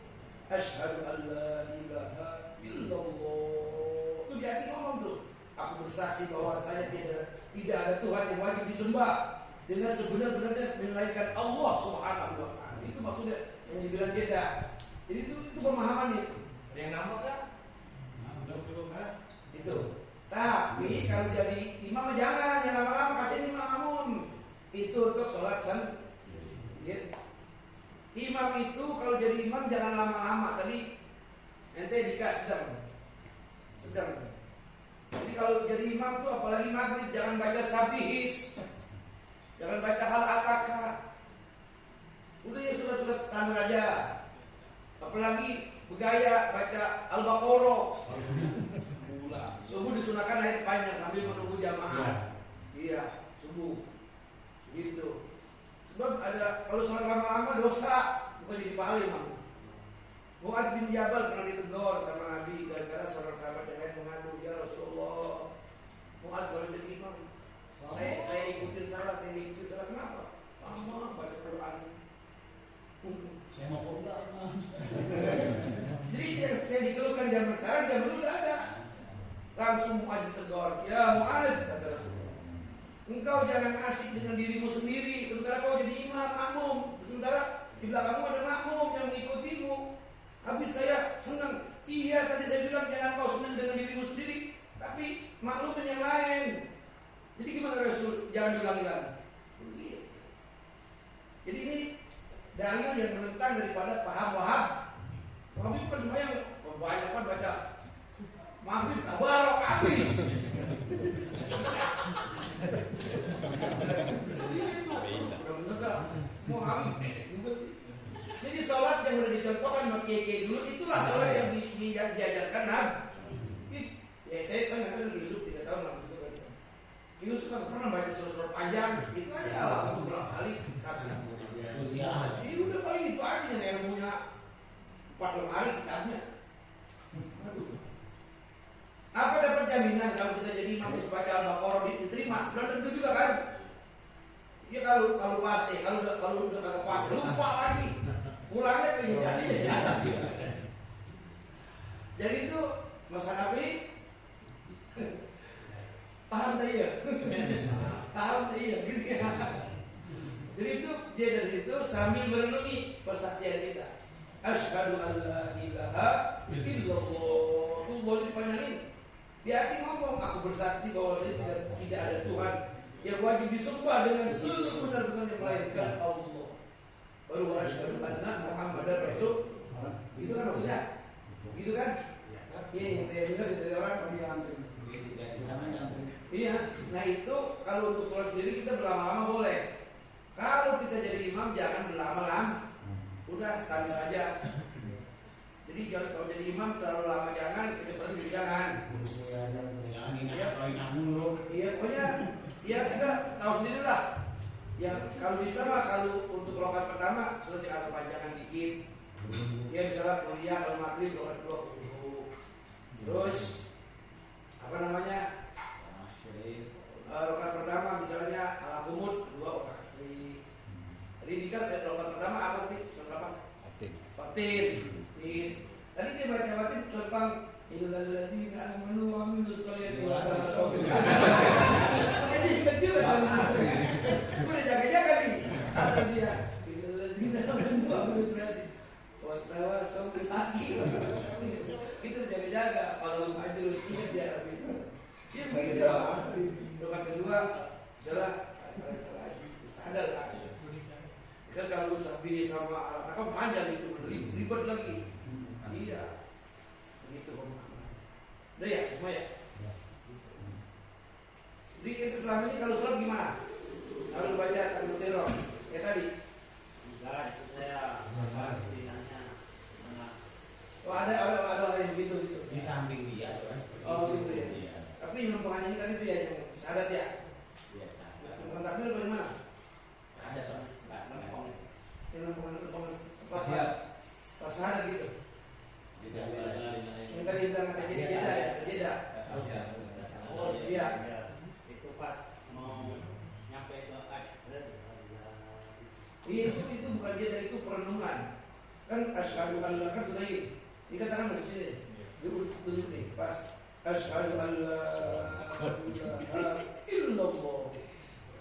Asyhadu alla ilaha illallah. Itu di hati ngomong tuh. Aku bersaksi bahwa saya tidak ada Tuhan yang wajib disembah dengan sebenar-benarnya melainkan Allah Subhanahu wa taala. Itu maksudnya yang dibilang jeda. Jadi itu pemahaman itu. Ada yang nambah kan? Belum. Itu. Tapi kalau jadi imam jangan yang lama-lama, kasih imam. Itu untuk sholat sendiri. Imam itu kalau jadi imam jangan lama-lama. Tadi ente sedang. Jadi kalau jadi imam tuh apalagi maghrib jangan baca sabihis, jangan baca hal ataka. Udah ya surat-surat standar aja. Apalagi bergaya baca Al-Baqarah. Subuh disunahkan air panjang sambil menunggu jamaah. Iya, subuh. Gitu. Sebab ada kalau sholat lama-lama dosa, bukan jadi pahala imam. Mu'adz bin Jabal pernah ditegur sama Nabi gara-gara seorang sahabat yang lain mengadu, ya Rasulullah, Mu'adz kalau jadi imam, saya ikutin salah, kenapa? Lama baca Quran. Jadi yang dikeluhkan zaman sekarang, zaman dulu udah ada. Langsung Mu'adz ditegur, ya Mu'adz, kata Rasulullah, engkau jangan asik dengan dirimu sendiri, sementara kau jadi imam, makmum, sementara di belakangmu ada makmum yang mengikutimu. Habis saya senang. Iya, tadi saya bilang jangan kau senang dengan dirimu sendiri, tapi maklumin yang lain. Jadi gimana Rasul? Jangan diulang-ulang. Begitu. Jadi ini dalil yang menentang daripada paham-paham. Tapi pas sembahyang banyak kan baca maghrib tabarok habis. Itu. Benar-benar mau habis juga sih. Jadi sholat yang sudah dicontohkan sama kiai dulu itulah sholat yang diajarkan Nabi. Ya saya kan nanti di Yusuf 3 tahun lalu juga kan. Yusuf kan pernah baca surat panjang, itu aja lah untuk beberapa kali satu. Sih udah paling itu aja yang ilmunya 4 lemari kitabnya. Aduh. Apa dapat jaminan kalau kita jadi imam bisa baca Al-Baqarah diterima? Belum tentu juga kan? Ya kalau fase, kalau udah kagak fase lupa lagi. Pulangnya ke jalan. Jadi itu Mas Hanafi paham saya? Paham saya gitu ya. Jadi itu dia dari situ sambil merenungi persaksian kita. Asyhadu alla ilaha illallah. Itu boleh dipanjangin. Di hati ngomong, aku bersaksi bahwa saya tidak ada Tuhan yang wajib disembah dengan seluruh benar-benar yang melainkan Allah. Baru asyhadu anna Muhammadar Rasul. Gitu kan maksudnya? Gitu kan? Iya, yang saya dengar dari orang iya. Nah itu kalau untuk sholat sendiri kita berlama-lama boleh. Kalau kita jadi imam jangan berlama-lama. Udah standar aja. Jadi kalau jadi imam terlalu lama jangan, kecepatan juga jangan. Jangan ingat dulu. Iya, pokoknya ya kita tahu sendiri lah. Ya kalau bisa mah kalau untuk rakaat pertama sudah agak panjangan dikit. Ya misalnya kuliah kalau maghrib rakaat 20. Terus apa namanya? Rakaat pertama misalnya ala kumut 2 rakaat asri. Tadi Dika rokat pertama apa sih? Surat apa? Fatin. Tadi dia baca Fatin tentang illal ladzina amanu wa amilus sholihati wa tawasaw bil haqqi. Jadi dia udah jaga-jaga nih. Asal dia illal ladzina amanu wa amilus sholihati wa tawasaw bil haqqi. Itu jaga-jaga kalau maju itu dia begitu. Dia begitu. Rokat kedua adalah sadar lah. Kan kalau sapi sama alat akam panjang itu ribet lagi. Iya. Begitu pemahaman. Udah ya semua ya. Jadi kita selama ini kalau sholat gimana? Kalau baca al-Mutirah kayak tadi. Oh ada yang begitu gitu. Di samping dia kan. Oh gitu ya. Tapi yang pengantin tadi itu ya yang syahadat ya. Yang takbir bagaimana? Ada kan? Yang pas syahadat gitu. Yang tadi bilang kata jeda. Oh Iya. Itu pas mau nyampe ke Itu bukan jeda, itu perenungan. Kan asyhadu an la kan sudah ini. Dikatakan masih sini. Tunjuk nih pas asyhadu an la ilaha illallah.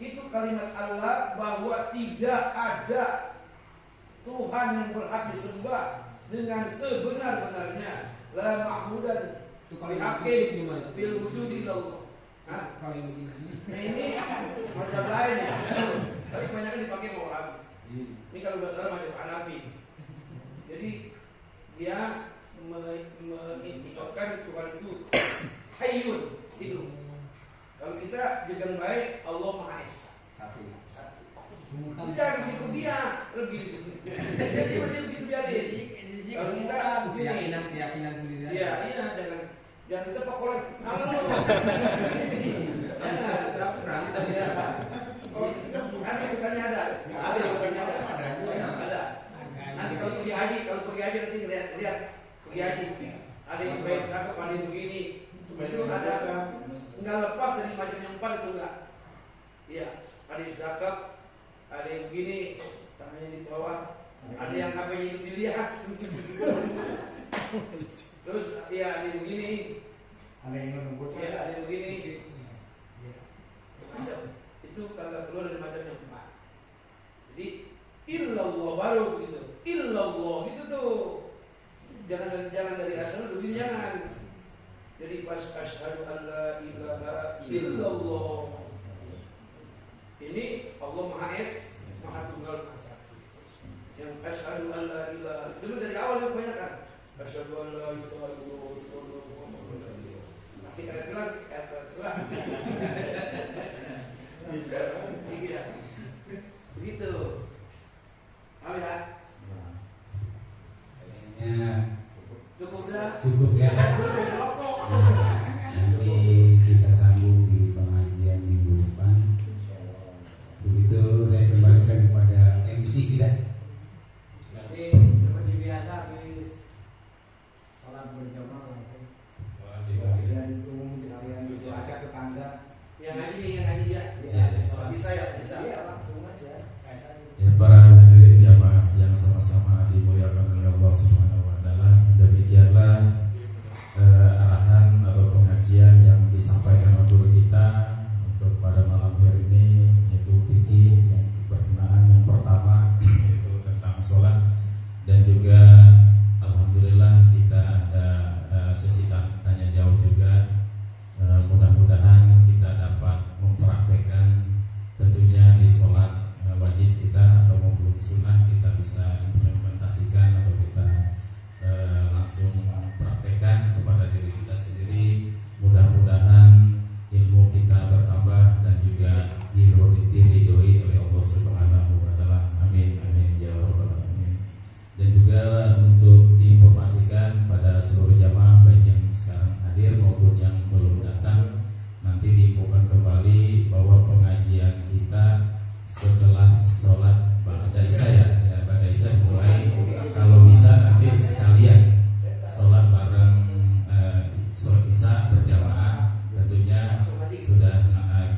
Itu kalimat Allah bahwa tidak ada Tuhan yang berhak disembah dengan sebenar-benarnya. La ma'budan bihaqqin bil wujudi illallah. Nah ini macam lain ya. Tapi banyak dipakai orang. Ini kalau bahasa macam Hanafi. Jadi dia mengikrarkan Tuhan itu hayyun, hidup. Kalau kita jaga baik, Allah Maha Esa. Satu. Jangan ikut dia lebih. Jadi begitu biarin. Kalau kita keyakinan sendiri. Iya, jangan kita pakolan. Salah loh. Nanti bukannya ada. Ada. Nanti kalau pergi haji nanti lihat pergi haji. Ada yang sebaik cakep, ada yang begini. Itu ada. Enggak lepas dari macam yang empat itu enggak. Iya, ada yang cakep, ada yang begini, tangannya di bawah, ada yang HP-nya itu dilihat. Terus iya ada yang begini. ada yang ngebut. Iya, ada yang begini. Macam itu kagak keluar dari macam yang empat. Jadi illallah baru begitu. Illallah gitu tuh. Jangan dari asal dulu jangan. Jadi pas asyhadu an la ilaha illallah. Ini Allah Maha Esa, Maha Tunggal Maha Satu. Yang asyhadu an la ilaha dulu dari awal yang banyak kan. Asyhadu an la ilaha illallah. Pasti ada kelas, begitu. Tahu ya? Cukup ya. Nanti kita sambung di pengajian minggu depan. Begitu saya kembalikan kepada MC kita. Seperti biasa habis salat berjamaah langsung. Kemudian itu sekalian baca tetangga. Yang ngaji ya. Bisa ya. Iya langsung aja. Ya, para hadirin jamaah yang sama-sama dimuliakan oleh Allah Subhanahu wa taala, demikianlah arahan atau pengajian yang disampaikan oleh guru kita untuk pada malam hari ini, yaitu fikih yang berkenaan yang pertama yaitu tentang sholat, dan juga alhamdulillah kita ada sesi tanya jawab juga. Mudah-mudahan kita dapat mempraktekkan tentunya di sholat wajib kita atau maupun sunnah, kita bisa implementasikan atau kita langsung praktekkan kepada diri kita sendiri. Mudah-mudahan ilmu kita bertambah dan juga diridhoi oleh Allah Subhanahu wa taala. Amin amin ya rabbal alamin. Dan juga untuk diinformasikan pada seluruh jamaah baik yang sekarang hadir maupun yang belum datang, nanti diinfokan kembali bahwa pengajian kita setelah sholat ba'da isya ya ba'da isya mulai, kalau bisa nanti sekalian sholat bareng sholat isya berjamaah. Tentunya sudah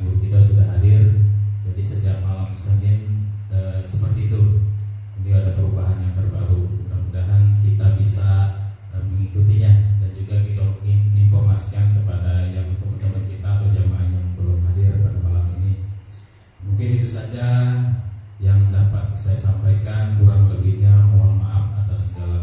guru kita sudah hadir, jadi sejak malam Senin seperti itu Ini ada perubahan yang terbaru. Mudah-mudahan kita bisa mengikutinya dan juga kita informasikan kepada yang teman-teman kita atau jamaah yang belum hadir pada malam ini. Mungkin itu saja yang dapat saya sampaikan, kurang lebihnya mohon maaf atas segala